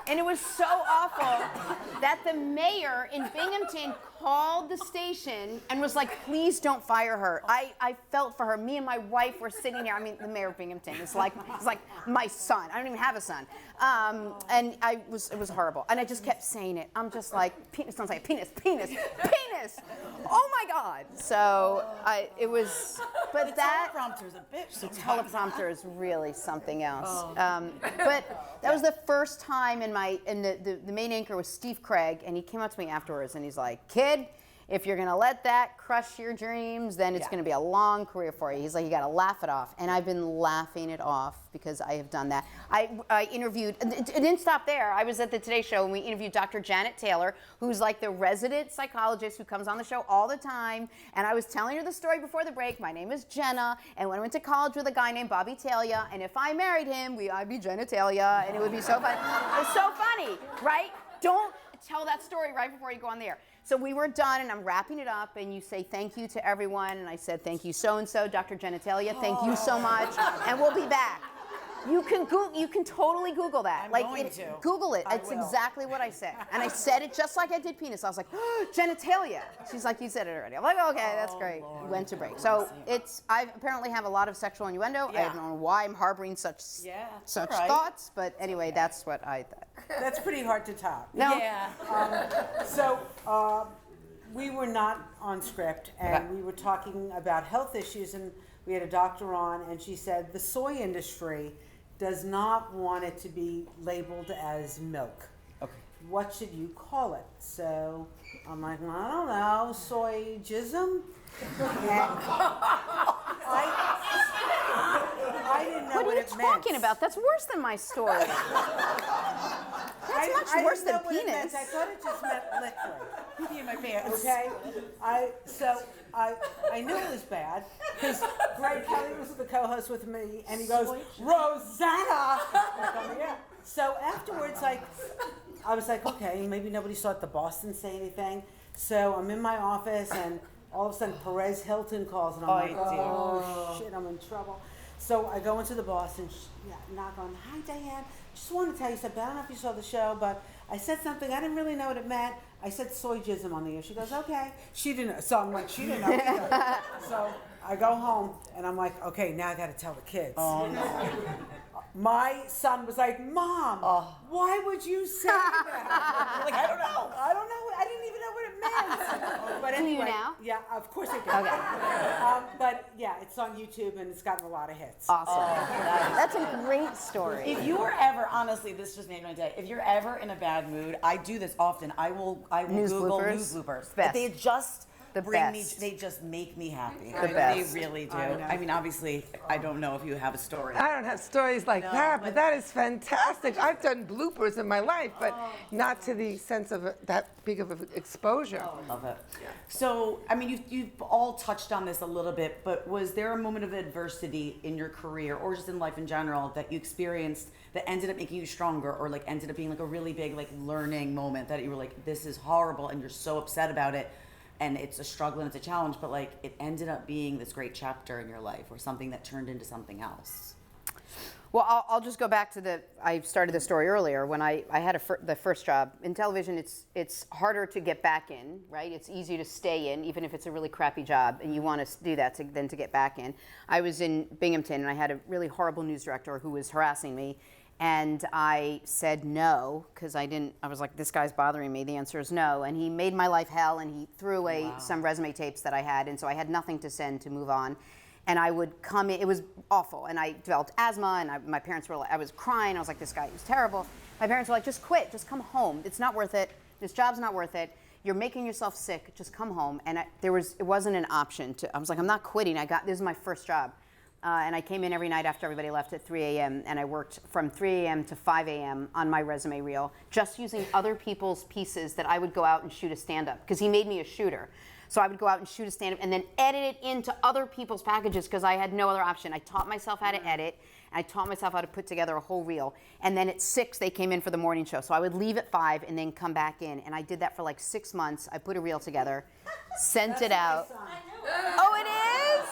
And it was so awful that the mayor in Binghamton called the station and was like, please don't fire her. I felt for her. Me and my wife were sitting there. I mean, the mayor of Binghamton is like my son. I don't even have a son. And it was horrible. And I just kept saying it. I'm just like, penis, don't say it. Penis, penis, penis. Oh my God. So it was, but The that. teleprompter's a bitch. The teleprompter is really something else. But that was the first time the main anchor was Steve Craig, and he came up to me afterwards and he's like, kid, if you're gonna let that crush your dreams, then it's gonna be a long career for you. He's like, you gotta laugh it off. And I've been laughing it off because I have done that. I interviewed, it didn't stop there. I was at the Today Show and we interviewed Dr. Janet Taylor, who's like the resident psychologist who comes on the show all the time. And I was telling her the story before the break. My name is Jenna, and when I went to college with a guy named Bobby Talia, and if I married him, I'd be Jenna Talia, and it would be so funny. It's so funny, right? Don't tell that story right before you go on the air. So we were done, and I'm wrapping it up, and you say thank you to everyone, and I said thank you so-and-so, Dr. Genitalia, thank you so much, and we'll be back. You can totally Google that. I'm going to. Google it. I It's will. exactly what I said. And I said it just like I did penis. I was like, genitalia. She's like, you said it already. I'm like, okay, that's great. Lord. Went to break. So I apparently have a lot of sexual innuendo. I Yeah. don't know why I'm harboring such all right. thoughts, but anyway, that's what I thought. That's pretty hard to top. No. Yeah. So we were not on script, and we were talking about health issues, and we had a doctor on, and she said the soy industry does not want it to be labeled as milk. Okay. What should you call it? So I'm like, well, I don't know, soy jism? And I didn't know What are you it meant. talking about? That's worse than my story. That's much worse than I didn't know what it meant. penis. I thought it just meant liquid. Pee in my pants. Okay, I knew it was bad because Greg Kelly was the co-host with me, and he goes, Rosanna. Like, on the air. So afterwards, I was like, okay, maybe nobody saw it. The Boston say anything. So I'm in my office, and all of a sudden Perez Hilton calls, and I'm like, oh shit, I'm in trouble. So I go into the boss and knock on. Hi, Diane. Just want to tell you something. I don't know if you saw the show, but I said something. I didn't really know what it meant. I said soy jism on the air. She goes, okay. She didn't. So I'm like, she didn't know either. So I go home and I'm like, okay, now I got to tell the kids. Oh, no. My son was like, Mom, why would you say that? Like, I don't know. I don't know. I didn't even know what it meant. But Do you anyway, now? yeah, of course I do. Okay. But yeah, it's on YouTube and it's gotten a lot of hits. Awesome. That's a great story. If you were ever, honestly, this just made my day. If you're ever in a bad mood, I do this often. I will News Google bloopers? news bloopers. Best. They just The bring best. me. They just make me happy. The best. They really do. I know. I mean, obviously, I don't know if you have a story. I don't have stories like that, but that is fantastic. I've done bloopers in my life, but not to the sense of that big of an exposure. Love it. So, I mean, you've all touched on this a little bit, but was there a moment of adversity in your career or just in life in general that you experienced that ended up making you stronger, or like ended up being like a really big like learning moment that you were like, this is horrible, and you're so upset about it, and it's a struggle and it's a challenge, but like it ended up being this great chapter in your life or something that turned into something else? Well, I'll just go back to I started the story earlier when I had the first job. In television, it's harder to get back in, right? It's easier to stay in, even if it's a really crappy job, and you want to do that than to get back in. I was in Binghamton, and I had a really horrible news director who was harassing me, and I said no, because I was like, this guy's bothering me. The answer is no. And he made my life hell, and he threw away some resume tapes that I had, and so I had nothing to send to move on. And I would come in, it was awful, and I developed asthma, and my parents were like, I was crying, I was like, this guy is terrible. My parents were like, just quit, just come home. It's not worth it. This job's not worth it. You're making yourself sick, just come home. And it wasn't an option I was like, I'm not quitting. This is my first job. And I came in every night after everybody left at 3 a.m. and I worked from 3 a.m. to 5 a.m. on my resume reel, just using other people's pieces that I would go out and shoot a stand-up, because he made me a shooter. So I would go out and shoot a stand-up and then edit it into other people's packages because I had no other option. I taught myself how to edit. I taught myself how to put together a whole reel. And then at 6, they came in for the morning show. So I would leave at 5 and then come back in. And I did that for like 6 months. I put a reel together, sent it out. Oh, it is?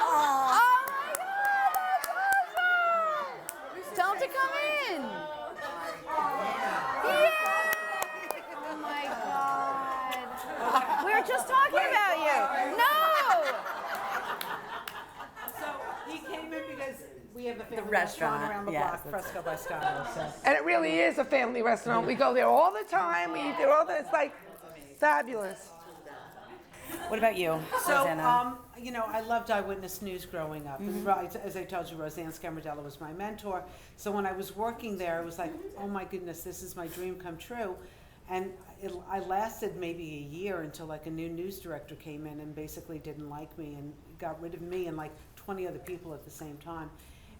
Oh my God, that's awesome! Tell him to come in. Yay! Oh my God. We were just talking about you. No! So he came in because we have a family restaurant, restaurant around the yes, block, Fresco by Scotta. So. And it really is a family restaurant. We go there all the time. We eat there all the time. It's like fabulous. What about you, Rosanna? You know, I loved Eyewitness News growing up. Right, as I told you, Roseanne Scammerdella was my mentor. So when I was working there, it was like, oh my goodness, this is my dream come true. And I lasted maybe a year until like a new news director came in and basically didn't like me and got rid of me and like 20 other people at the same time.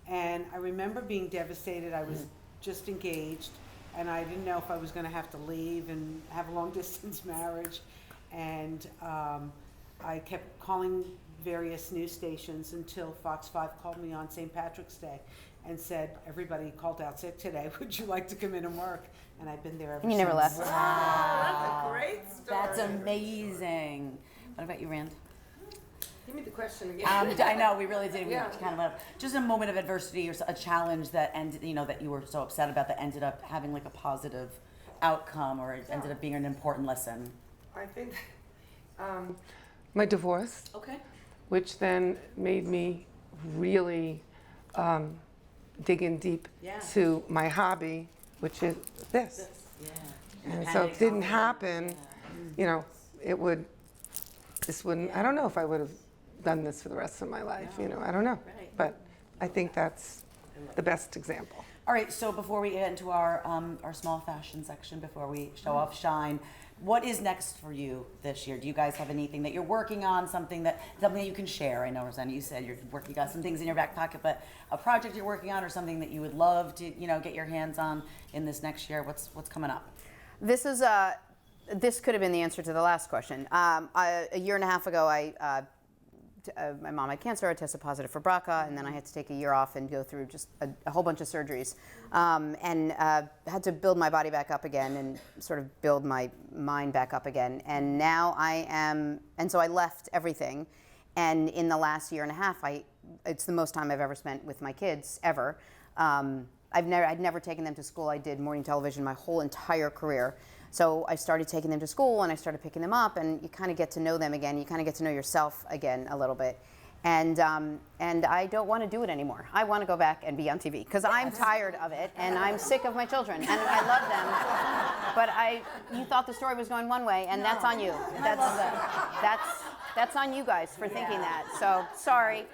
And I remember being devastated. I was just engaged and I didn't know if I was going to have to leave and have a long distance marriage. And I kept calling various news stations until Fox 5 called me on St. Patrick's Day and said, everybody called out sick today. Would you like to come in and work? And I've been there ever And you since. never left. That's a great story. That's amazing. What about you, Rand? Give me the question again. I know we really did. We Yeah. kind of just a moment of adversity or a challenge that ended, you know, that you were so upset about that ended up having like a positive outcome or it ended up being an important lesson. I think my divorce, Okay. which then made me really dig in deep Yeah. to my hobby, which is this. Yeah. And so if it didn't happen, you know, this wouldn't, I don't know if I would have done this for the rest of my life, you know, I don't know. Right. But I think that's the best example. All right, so before we get into our small fashion section, before we show off Shine, what is next for you this year? Do you guys have anything that you're working on, something that you can share? I know, Rosanna, you said you got some things in your back pocket, but a project you're working on or something that you would love to, you know, get your hands on in this next year? What's coming up? This could have been the answer to the last question. A year and a half ago, my mom had cancer. I tested positive for BRCA, and then I had to take a year off and go through just a whole bunch of surgeries, and had to build my body back up again and sort of build my mind back up again. And now so I left everything, and in the last year and a half, it's the most time I've ever spent with my kids ever. I'd never taken them to school. I did morning television my whole entire career. So I started taking them to school and I started picking them up, and you kind of get to know them again. You kind of get to know yourself again a little bit. And I don't want to do it anymore. I want to go back and be on TV because I'm tired of it and I'm sick of my children and I love them. But you thought the story was going one way, and that's on you. That's on you guys for thinking that. So sorry.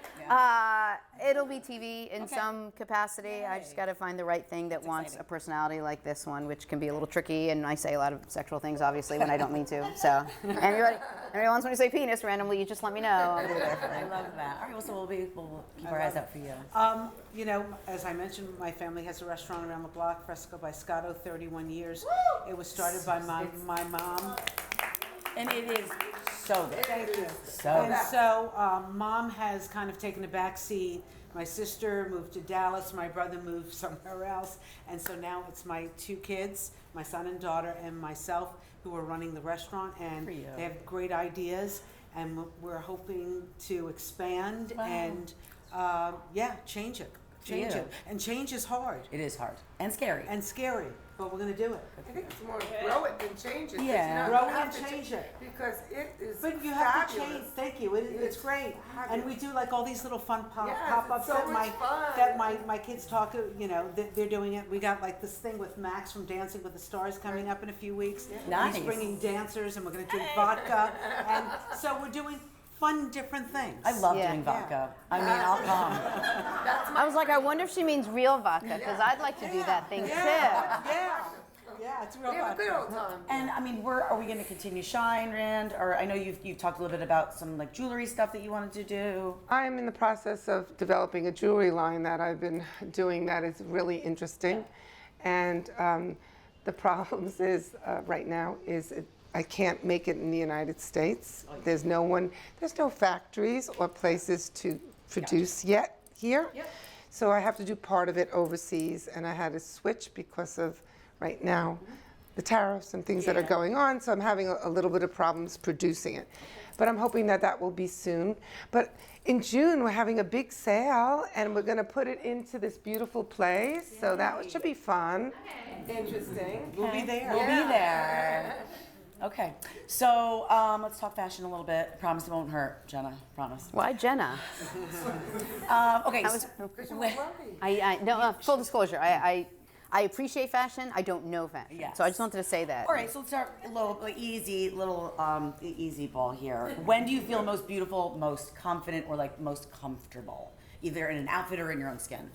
It'll be TV in some capacity. I just got to find the right thing that wants a personality like this one, which can be a little tricky. And I say a lot of sexual things, obviously, when I don't mean to. So everybody wants me to say penis randomly. You just let me know. I'll be there for I it. love that. All right, so we'll keep our eyes out for you. You know, as I mentioned, my family has a restaurant around the block, Fresco by Scotta, 31 years. It was started by my mom. And it is so good. Thank you. So And so Mom has kind of taken a back seat. My sister moved to Dallas. My brother moved somewhere else. And so now it's my 2 kids, my son and daughter, and myself who are running the restaurant. And they have great ideas. And we're hoping to expand and, change it. Change it. And change is hard. it is hard and scary. And scary. But we're going to do it. I think it's more grow it than change it. Yeah. Grow it and change it. Because it is But you have to fabulous. change. Thank you. It's great. And we do like all these little fun Yes, pop-ups it's so much fun. that my kids talk. You know, they're doing it. We got like this thing with Max from Dancing with the Stars coming up in a few weeks. Nice. He's bringing dancers, and we're going to drink vodka. And so we're doing fun, different things. I love Yeah. doing vodka. I mean, I'll come. I was like, I wonder if she means real vodka, because I'd like to do that thing too. Yeah, it's real We have a good vodka. old time. And I mean, are we going to continue Shine, Rand? Or I know you've talked a little bit about some like jewelry stuff that you wanted to do. I'm in the process of developing a jewelry line that I've been doing that is really interesting. And the problems is right now is I can't make it in the United States. There's no factories or places to produce yet here. So I have to do part of it overseas, and I had to switch because of right now the tariffs and things that are going on. So I'm having a little bit of problems producing it. But I'm hoping that that will be soon. But in June, we're having a big sale, and we're going to put it into this beautiful place. So that should be fun. Interesting. We'll be there. We'll be there. Okay, so let's talk fashion a little bit. Promise it won't hurt, Jenna. Promise. Why Jenna? Okay. Full disclosure, I appreciate fashion. I don't know fashion. Yes. So I just wanted to say that. All right, so let's start easy ball here. When do you feel most beautiful, most confident, or like most comfortable, either in an outfit or in your own skin?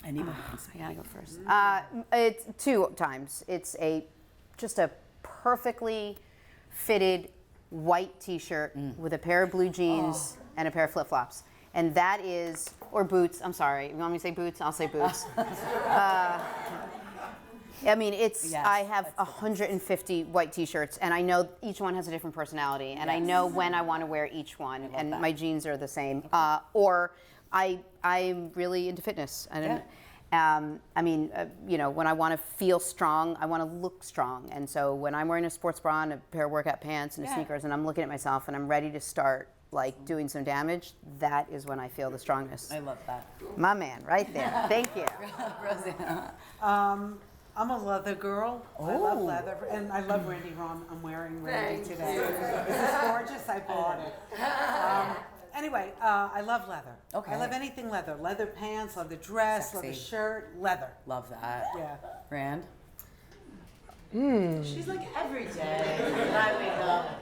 Anybody can speak. I gotta go first. It's 2 times. It's just a perfectly fitted white T-shirt with a pair of blue jeans and a pair of flip-flops. And that is, or boots, I'm sorry. You want me to say boots? I'll say boots. I mean, I have 150 white T-shirts, and I know each one has a different personality, and I know when I want to wear each one, and my jeans are the same. Or I'm really into fitness. I mean, when I want to feel strong, I want to look strong. And so when I'm wearing a sports bra and a pair of workout pants and sneakers, and I'm looking at myself and I'm ready to start like doing some damage, that is when I feel the strongest. I love that. My man, right there. Thank you. Rosanna. I'm a leather girl. I love leather, and I love Randi Rahm. I'm wearing Randi today. This is gorgeous. I bought it. Anyway, I love leather. Okay. I love anything leather. Leather pants, leather dress, Sexy. leather shirt, leather. Love that. Yeah. Rand? She's like every day when I wake up.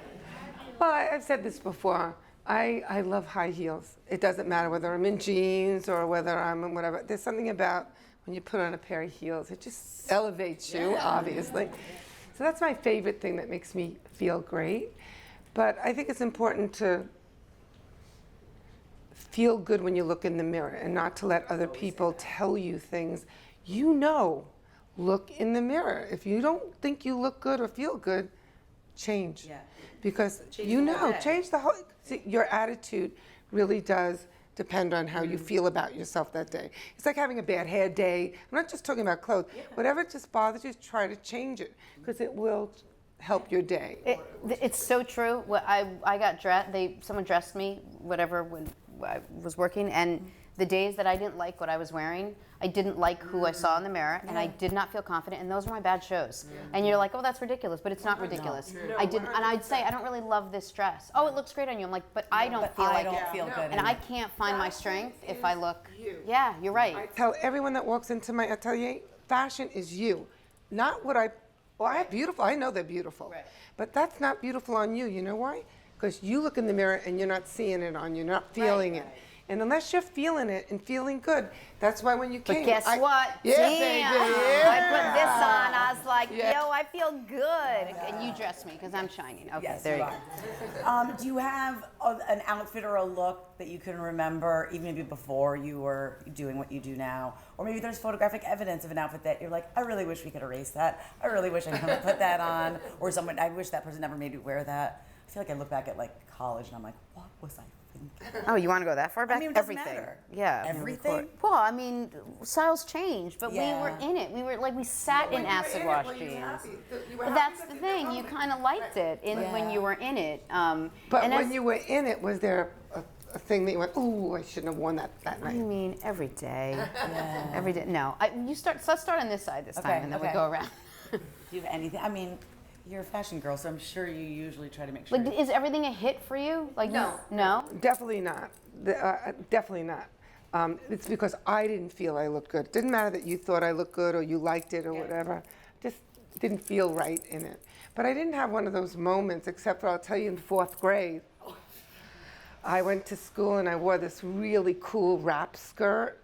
Well, I've said this before. I love high heels. It doesn't matter whether I'm in jeans or whether I'm in whatever. There's something about when you put on a pair of heels, it just elevates you, obviously. So that's my favorite thing that makes me feel great. But I think it's important to feel good when you look in the mirror and not to let other people tell you things. Look in the mirror. If you don't think you look good or feel good, change. Yeah. Because change the whole, see, your attitude really does depend on how you feel about yourself that day. It's like having a bad hair day. I'm not just talking about clothes. Whatever just bothers you, try to change it because it will help your day. It's so true. I got dressed. Someone dressed me, whatever, when I was working, and the days that I didn't like what I was wearing, I didn't like who I saw in the mirror, and I did not feel confident, and those were my bad shows. And you're like, oh, that's ridiculous, but it's not ridiculous. And I'd say, I don't really love this dress. Oh, it looks great on you. I'm like, but I don't feel like it. feel good. And I can't find my strength if I look. Yeah, you're right. I tell everyone that walks into my atelier, fashion is you. Not what I have beautiful, I know they're beautiful. Right. But that's not beautiful on you. You know why? Because you look in the mirror and you're not seeing it on you, you're not feeling it. And unless you're feeling it and feeling good, that's why when you came. But guess what? Yeah, Damn. baby, I put this on. I was like, yo, I feel good. And you dressed me because I'm shining. Okay, Yes, there you go. Do you have an outfit or a look that you can remember, even maybe before you were doing what you do now? Or maybe there's photographic evidence of an outfit that you're like, I really wish we could erase that. I really wish I could put that on. Or I wish that person never made me wear that. I feel like I look back at like college and I'm like, what was I thinking? Oh, you want to go that far back? I mean, it doesn't Everything. matter. Yeah. Everything? Well, I mean, styles change, but Yeah. we were in it. We were like, we sat in acid wash jeans. But that's the thing. You kind of liked it when you were in it. But when you were in it, was there a thing that you went, ooh, I shouldn't have worn that I night? mean, every day. Every day. No. So let's start on this side this time, and then we go around. Do you have anything? I mean, you're a fashion girl, so I'm sure you usually try to make sure. Like, is everything a hit for you? Like, No. No? Definitely not. Definitely not. It's because I didn't feel I looked good. It didn't matter that you thought I looked good or you liked it or whatever. Just didn't feel right in it. But I didn't have one of those moments, except for I'll tell you in 4th grade. I went to school and I wore this really cool wrap skirt,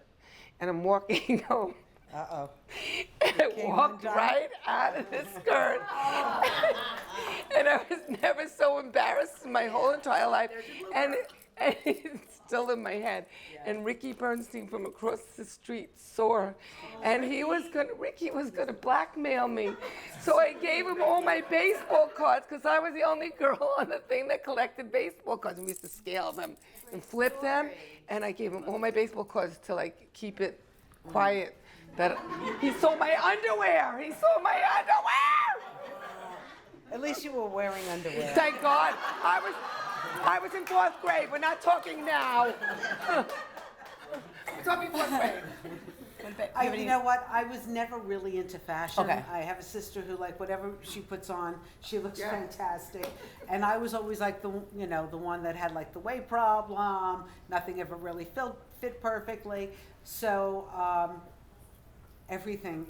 and I'm walking home. Uh-oh. And I walked right out of the skirt. And I was never so embarrassed in my whole entire life. And And it's still in my head. And Ricky Bernstein from across the street saw, and Ricky was gonna blackmail me. So I gave him all my baseball cards because I was the only girl on the thing that collected baseball cards. And we used to scale them and flip them. And I gave him all my baseball cards to like keep it quiet. That he saw my underwear. He saw my underwear. At least you were wearing underwear. Thank God. I was in 4th grade. We're not talking now. We're talking 4th grade. You know what? I was never really into fashion. Okay. I have a sister who, like, whatever she puts on, she looks fantastic. And I was always like the one that had like the weight problem. Nothing ever really fit perfectly. So everything.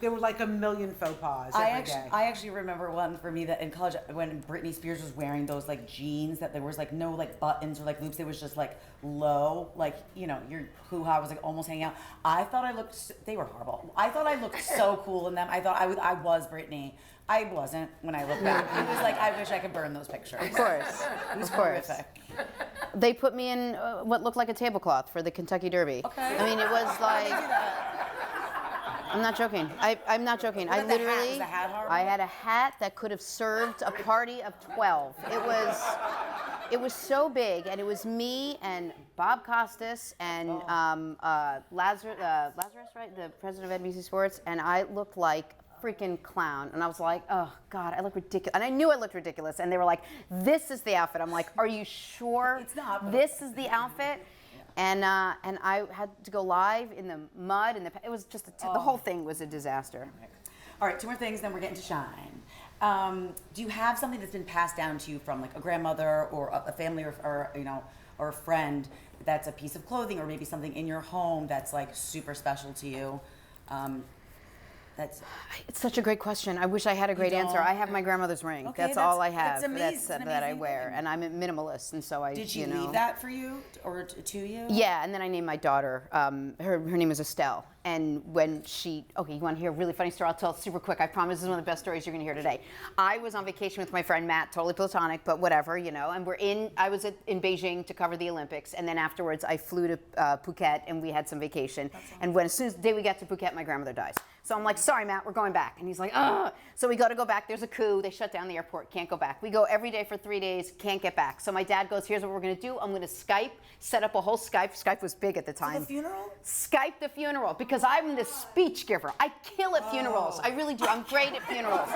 There were like a million faux pas every day. I actually remember one for me that in college when Britney Spears was wearing those like jeans that there was like no like buttons or like loops. It was just like low, like your hoo-ha was like almost hanging out. I thought I looked. They were horrible. I thought I looked so cool in them. I thought I was Britney. I wasn't when I look back. It was like I wish I could burn those pictures. Of course. It was Of course. horrific. They put me in what looked like a tablecloth for the Kentucky Derby. Okay. I mean, it was like. I'm not joking. I'm not joking. What I about the hat? literally. Was the hat horrible? I had a hat that could have served a party of 12. It was so big, and it was me and Bob Costas and Lazarus, right, the president of NBC Sports, and I looked like freaking clown, and I was like, oh God, I look ridiculous, and I knew I looked ridiculous, and they were like, this is the outfit. I'm like, are you sure? It's not. This is the outfit? And I had to go live in the mud, and it was just the whole thing was a disaster. All right, 2 more things, then we're getting to shine. Do you have something that's been passed down to you from like a grandmother or a family or a friend that's a piece of clothing or maybe something in your home that's like super special to you? It's such a great question. I wish I had a great answer. I have my grandmother's ring. Okay, that's all I have. it's amazing. That I wear, and I'm a minimalist, and so I. Did she leave that for you or to you? Yeah, and then I named my daughter. Her name is Estelle. And when you want to hear a really funny story? I'll tell it super quick. I promise this is one of the best stories you're going to hear today. I was on vacation with my friend Matt, totally platonic, but whatever, and I was in Beijing to cover the Olympics, and then afterwards I flew to Phuket, and we had some vacation. And as soon as the day we got to Phuket, my grandmother dies. So I'm like, sorry, Matt, we're going back. And he's like, ugh. So we got to go back. There's a coup. They shut down the airport. Can't go back. We go every day for 3 days. Can't get back. So my dad goes, here's what we're going to do. I'm going to Skype, set up a whole Skype. Skype was big at the time. The funeral? Skype the funeral because I'm the speech giver. I kill at funerals. I really do. I'm great at funerals.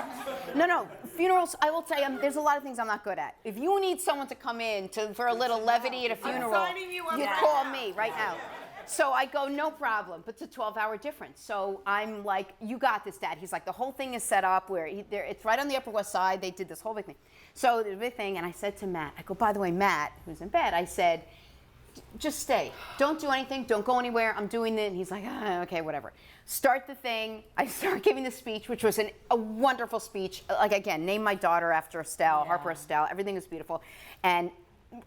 No, funerals, I will tell you, there's a lot of things I'm not good at. If you need someone to come in for a little levity at a funeral, you call me right now. So I go, no problem, but it's a 12-hour difference. So I'm like, you got this, Dad. He's like, the whole thing is set up where it's right on the Upper West Side. They did this whole big thing. So the big thing, and I said to Matt, I go, by the way, Matt, who's in bed, I said, just stay. Don't do anything. Don't go anywhere. I'm doing it. And he's like, okay, whatever. Start the thing. I start giving the speech, which was a wonderful speech. Like, again, named my daughter after Estelle, Harper Estelle. Everything is beautiful. And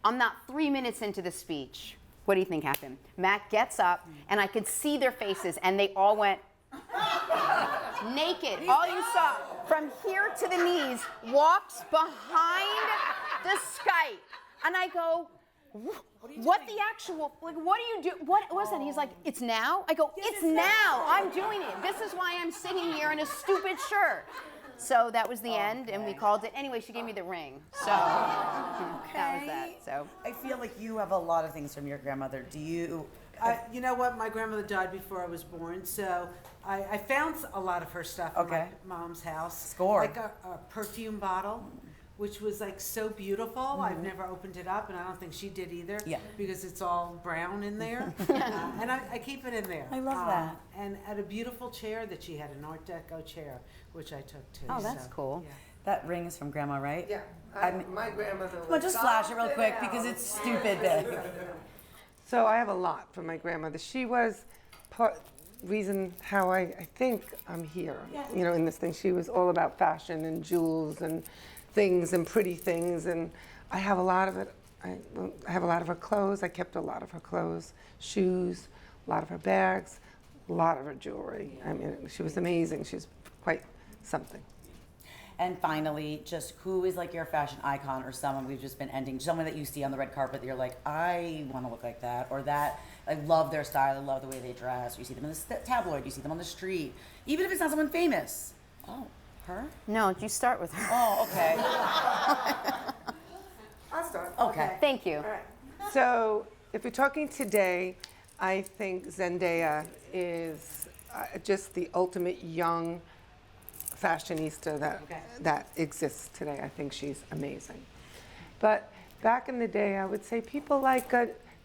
I'm not 3 minutes into the speech. What do you think happened? Matt gets up, and I could see their faces, and they all went naked. All you saw from here to the knees walks behind the Skype. And I go, what the actual, like, what do you do? What was that? He's like, it's now? I go, it's now. I'm doing it. This is why I'm sitting here in a stupid shirt. So that was the end, and we called it. Anyway, she gave me the ring. So that was that. So I feel like you have a lot of things from your grandmother. Do you? You know what? My grandmother died before I was born, so I found a lot of her stuff in my mom's house. Score. Like a perfume bottle, which was like so beautiful. I've never opened it up, and I don't think she did either. Yeah. Because it's all brown in there, and I keep it in there. I love that. And at a beautiful chair that she had, an Art Deco chair, which I took too. oh, that's so, cool. Yeah. That ring is from Grandma, right? Yeah. My grandmother was. Well, just flash it real quick because it's stupid big. So I have a lot from my grandmother. She was reason how I think I'm here, in this thing. She was all about fashion and jewels and things and pretty things, and I have a lot of it. I have a lot of her clothes. I kept a lot of her clothes, shoes, a lot of her bags, a lot of her jewelry. I mean, she was amazing. She was quite something. And finally, just who is like your fashion icon or someone we've just been ending, someone that you see on the red carpet that you're like, I want to look like that, or that I love their style, I love the way they dress. You see them in the tabloid, you see them on the street, even if it's not someone famous. Oh, her? No, you start with her. Oh, okay. I'll start. Okay. Thank you. All right. So if we're talking today, I think Zendaya is just the ultimate young fashionista that exists today. I think she's amazing. But back in the day, I would say people like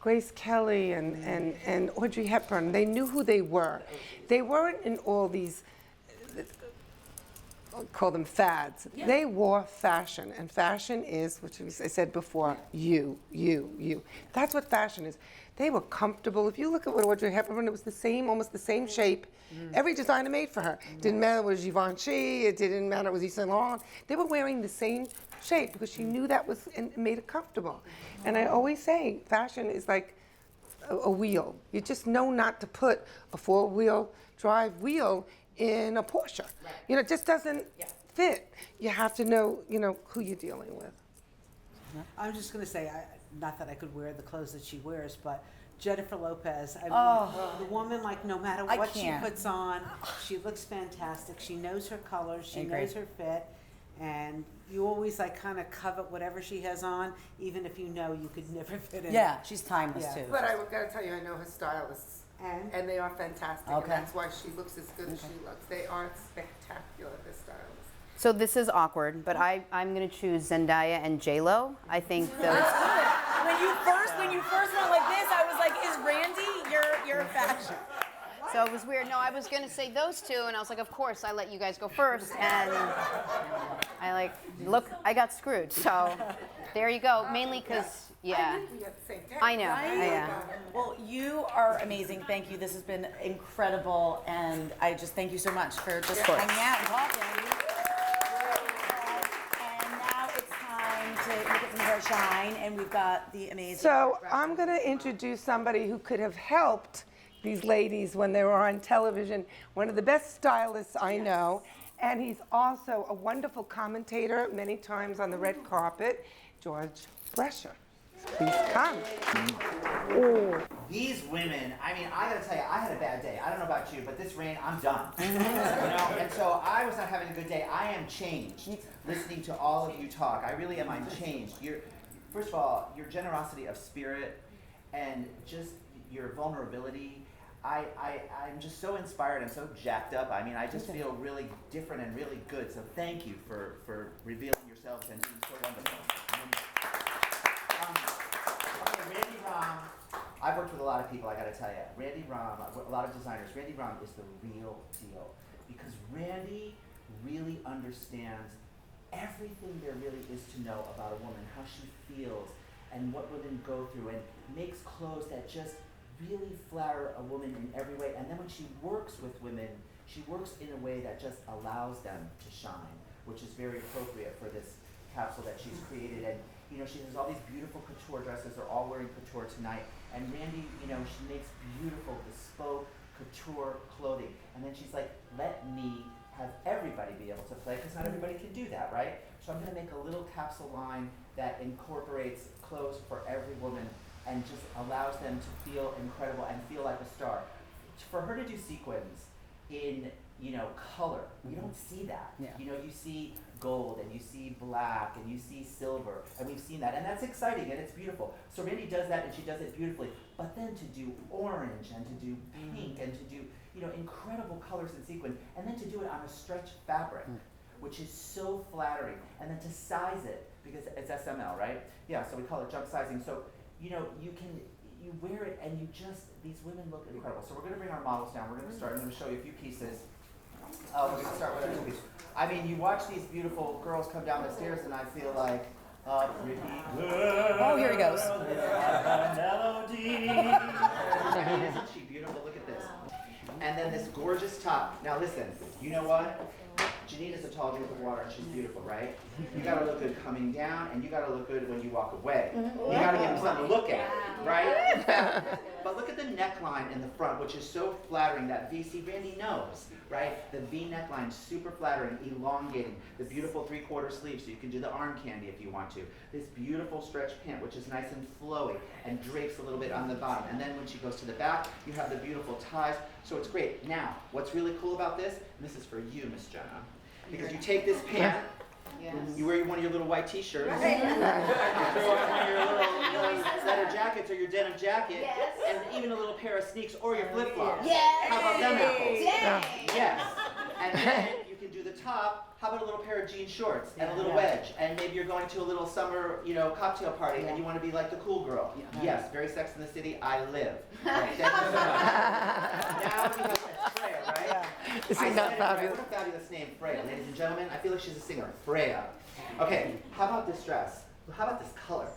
Grace Kelly and Audrey Hepburn, they knew who they were. They weren't in all these, I'll call them fads. Yeah. They wore fashion, and fashion is, which I said before, you. That's what fashion is. They were comfortable. If you look at what Audrey Hepburn, it was the same, almost the same shape. Every designer made for her. Didn't matter it was Givenchy, it didn't matter it was Yves Saint Laurent. They were wearing the same shape because she knew that was and made it comfortable. And I always say, fashion is like a wheel. You just know not to put a four-wheel drive wheel in a Porsche. Right. You know, it just doesn't fit. You have to know, who you're dealing with. I'm just going to say, not that I could wear the clothes that she wears, but Jennifer Lopez, I mean, the woman, like, no matter what she puts on, she looks fantastic. She knows her colors, she knows her fit, and you always, like, kind of covet whatever she has on, even if you know you could never fit in. Yeah, she's timeless too. But I gotta tell you, I know her stylists, and they are fantastic, and that's why she looks as good as she looks. They are spectacular, the stylists. So this is awkward, but I'm going to choose Zendaya and J-Lo. I think those. When you first went like this, I was like, is Randi your fashion? So it was weird. No, I was going to say those two, and I was like, of course, I let you guys go first, and I got screwed. So there you go. Mainly because, yeah. I know. Yeah. Well, you are amazing. Thank you. This has been incredible, and I just thank you so much for just hanging out and talking. To look at some of our shine, and we've got the amazing. So I'm going to introduce somebody who could have helped these ladies when they were on television. One of the best stylists I know, and he's also a wonderful commentator many times on the red carpet, George Brescher. Please come. These women, I mean, I gotta tell you, I had a bad day. I don't know about you, but this rain, I'm done. And so I was not having a good day. I am changed listening to all of you talk. I really am. I'm changed. First of all, your generosity of spirit and just your vulnerability. I'm just so inspired and so jacked up. I mean, I just feel really different and really good. So thank you for revealing yourselves and being so wonderful. Randi Rahm, I've worked with a lot of people, I gotta tell you. Randi Rahm, a lot of designers. Randi Rahm is the real deal because Randi really understands everything there really is to know about a woman, how she feels and what women go through, and makes clothes that just really flatter a woman in every way. And then when she works with women, she works in a way that just allows them to shine, which is very appropriate for this capsule that she's created. And she has all these beautiful couture dresses. They're all wearing couture tonight. And Randi, she makes beautiful bespoke couture clothing. And then she's like, let me have everybody be able to play, because not everybody can do that, right? So I'm going to make a little capsule line that incorporates clothes for every woman and just allows them to feel incredible and feel like a star. For her to do sequins in color, you don't see that. Yeah. You see gold and you see black and you see silver, and we've seen that, and that's exciting and it's beautiful. So Randi does that, and she does it beautifully. But then to do orange and to do pink and to do incredible colors and sequins, and then to do it on a stretch fabric, which is so flattering, and then to size it because it's SML, right? Yeah. So we call it jump sizing. So you wear it and these women look incredible. So we're going to bring our models down. We're going to start. I'm going to show you a few pieces. We're going to start with our piece. I mean, you watch these beautiful girls come down the stairs, and I feel like a pretty girl. Oh, here he goes. Isn't she beautiful? Look at this. And then this gorgeous top. Now listen, you know what? Janita's a tall drink of water and she's beautiful, right? You gotta look good coming down and you gotta look good when you walk away. You gotta give them something to look at, right? But look at the neckline in the front, which is so flattering. That V, see, Randi knows, right? The V neckline, super flattering, elongating. The beautiful 3/4 sleeve, so you can do the arm candy if you want to. This beautiful stretch pant, which is nice and flowy and drapes a little bit on the bottom. And then when she goes to the back, you have the beautiful ties. So it's great. Now, what's really cool about this, and this is for you, Miss Jenna, because you take this pant, you wear one of your little white t-shirts, you throw on one of your little leather jackets or your denim jacket, and even a little pair of sneaks or your flip-flops. How about them apples? Yes. And then you can do the top. How about a little pair of jean shorts and a little wedge? And maybe you're going to a little summer, cocktail party and you want to be like the cool girl. Yes, very Sex in the City, I live. Right, thank you so much. Now we have Freya, right? Isn't that fabulous? What a fabulous name, Freya. Ladies and gentlemen, I feel like she's a singer. Freya. Okay, how about this dress? How about this color?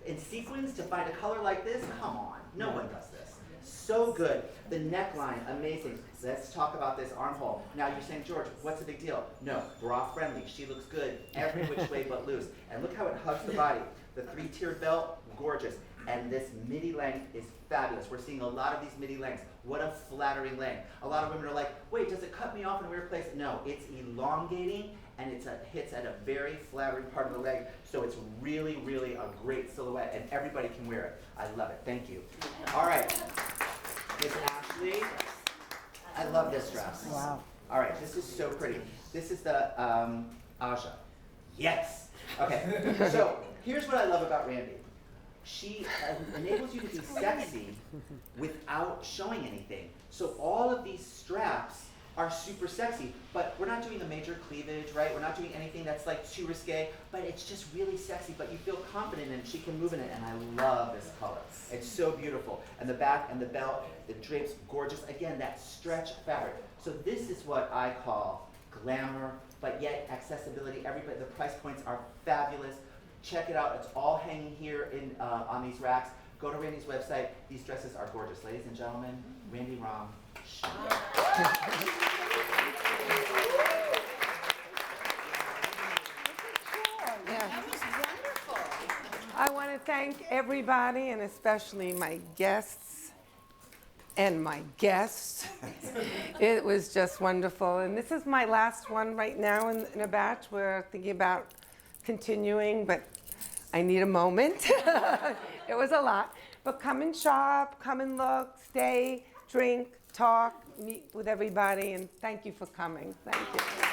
In sequins, to find a color like this, come on. No one does this. So good. The neckline, amazing. Let's talk about this armhole. Now you're saying, George, what's the big deal? No, bra friendly. She looks good every which way but loose. And look how it hugs the body. The 3-tiered belt, gorgeous. And this midi length is fabulous. We're seeing a lot of these midi lengths. What a flattering length. A lot of women are like, wait, does it cut me off in a weird place? No, it's elongating and it hits at a very flattering part of the leg. So it's really, really a great silhouette and everybody can wear it. I love it. Thank you. All right. Miss Ashley, I love this dress. Wow. All right, this is so pretty. This is the Aja. Yes. Okay, so here's what I love about Randi. She enables you to be sexy without showing anything. So all of these straps are super sexy, but we're not doing a major cleavage, right? We're not doing anything that's like too risque, but it's just really sexy, but you feel confident in it. She can move in it, and I love this color. It's so beautiful. And the back and the belt, the drapes, gorgeous. Again, that stretch fabric. So this is what I call glamour, but yet accessibility. Everybody, the price points are fabulous. Check it out. It's all hanging here in on these racks. Go to Randi's website. These dresses are gorgeous. Ladies and gentlemen, Randi Rahm. That was wonderful. I want to thank everybody and especially my guests and my guests. It was just wonderful. And this is my last one right now in a batch. We're thinking about continuing, but I need a moment. It was a lot. But come and shop, come and look, stay, drink, talk, meet with everybody, and thank you for coming. Thank you.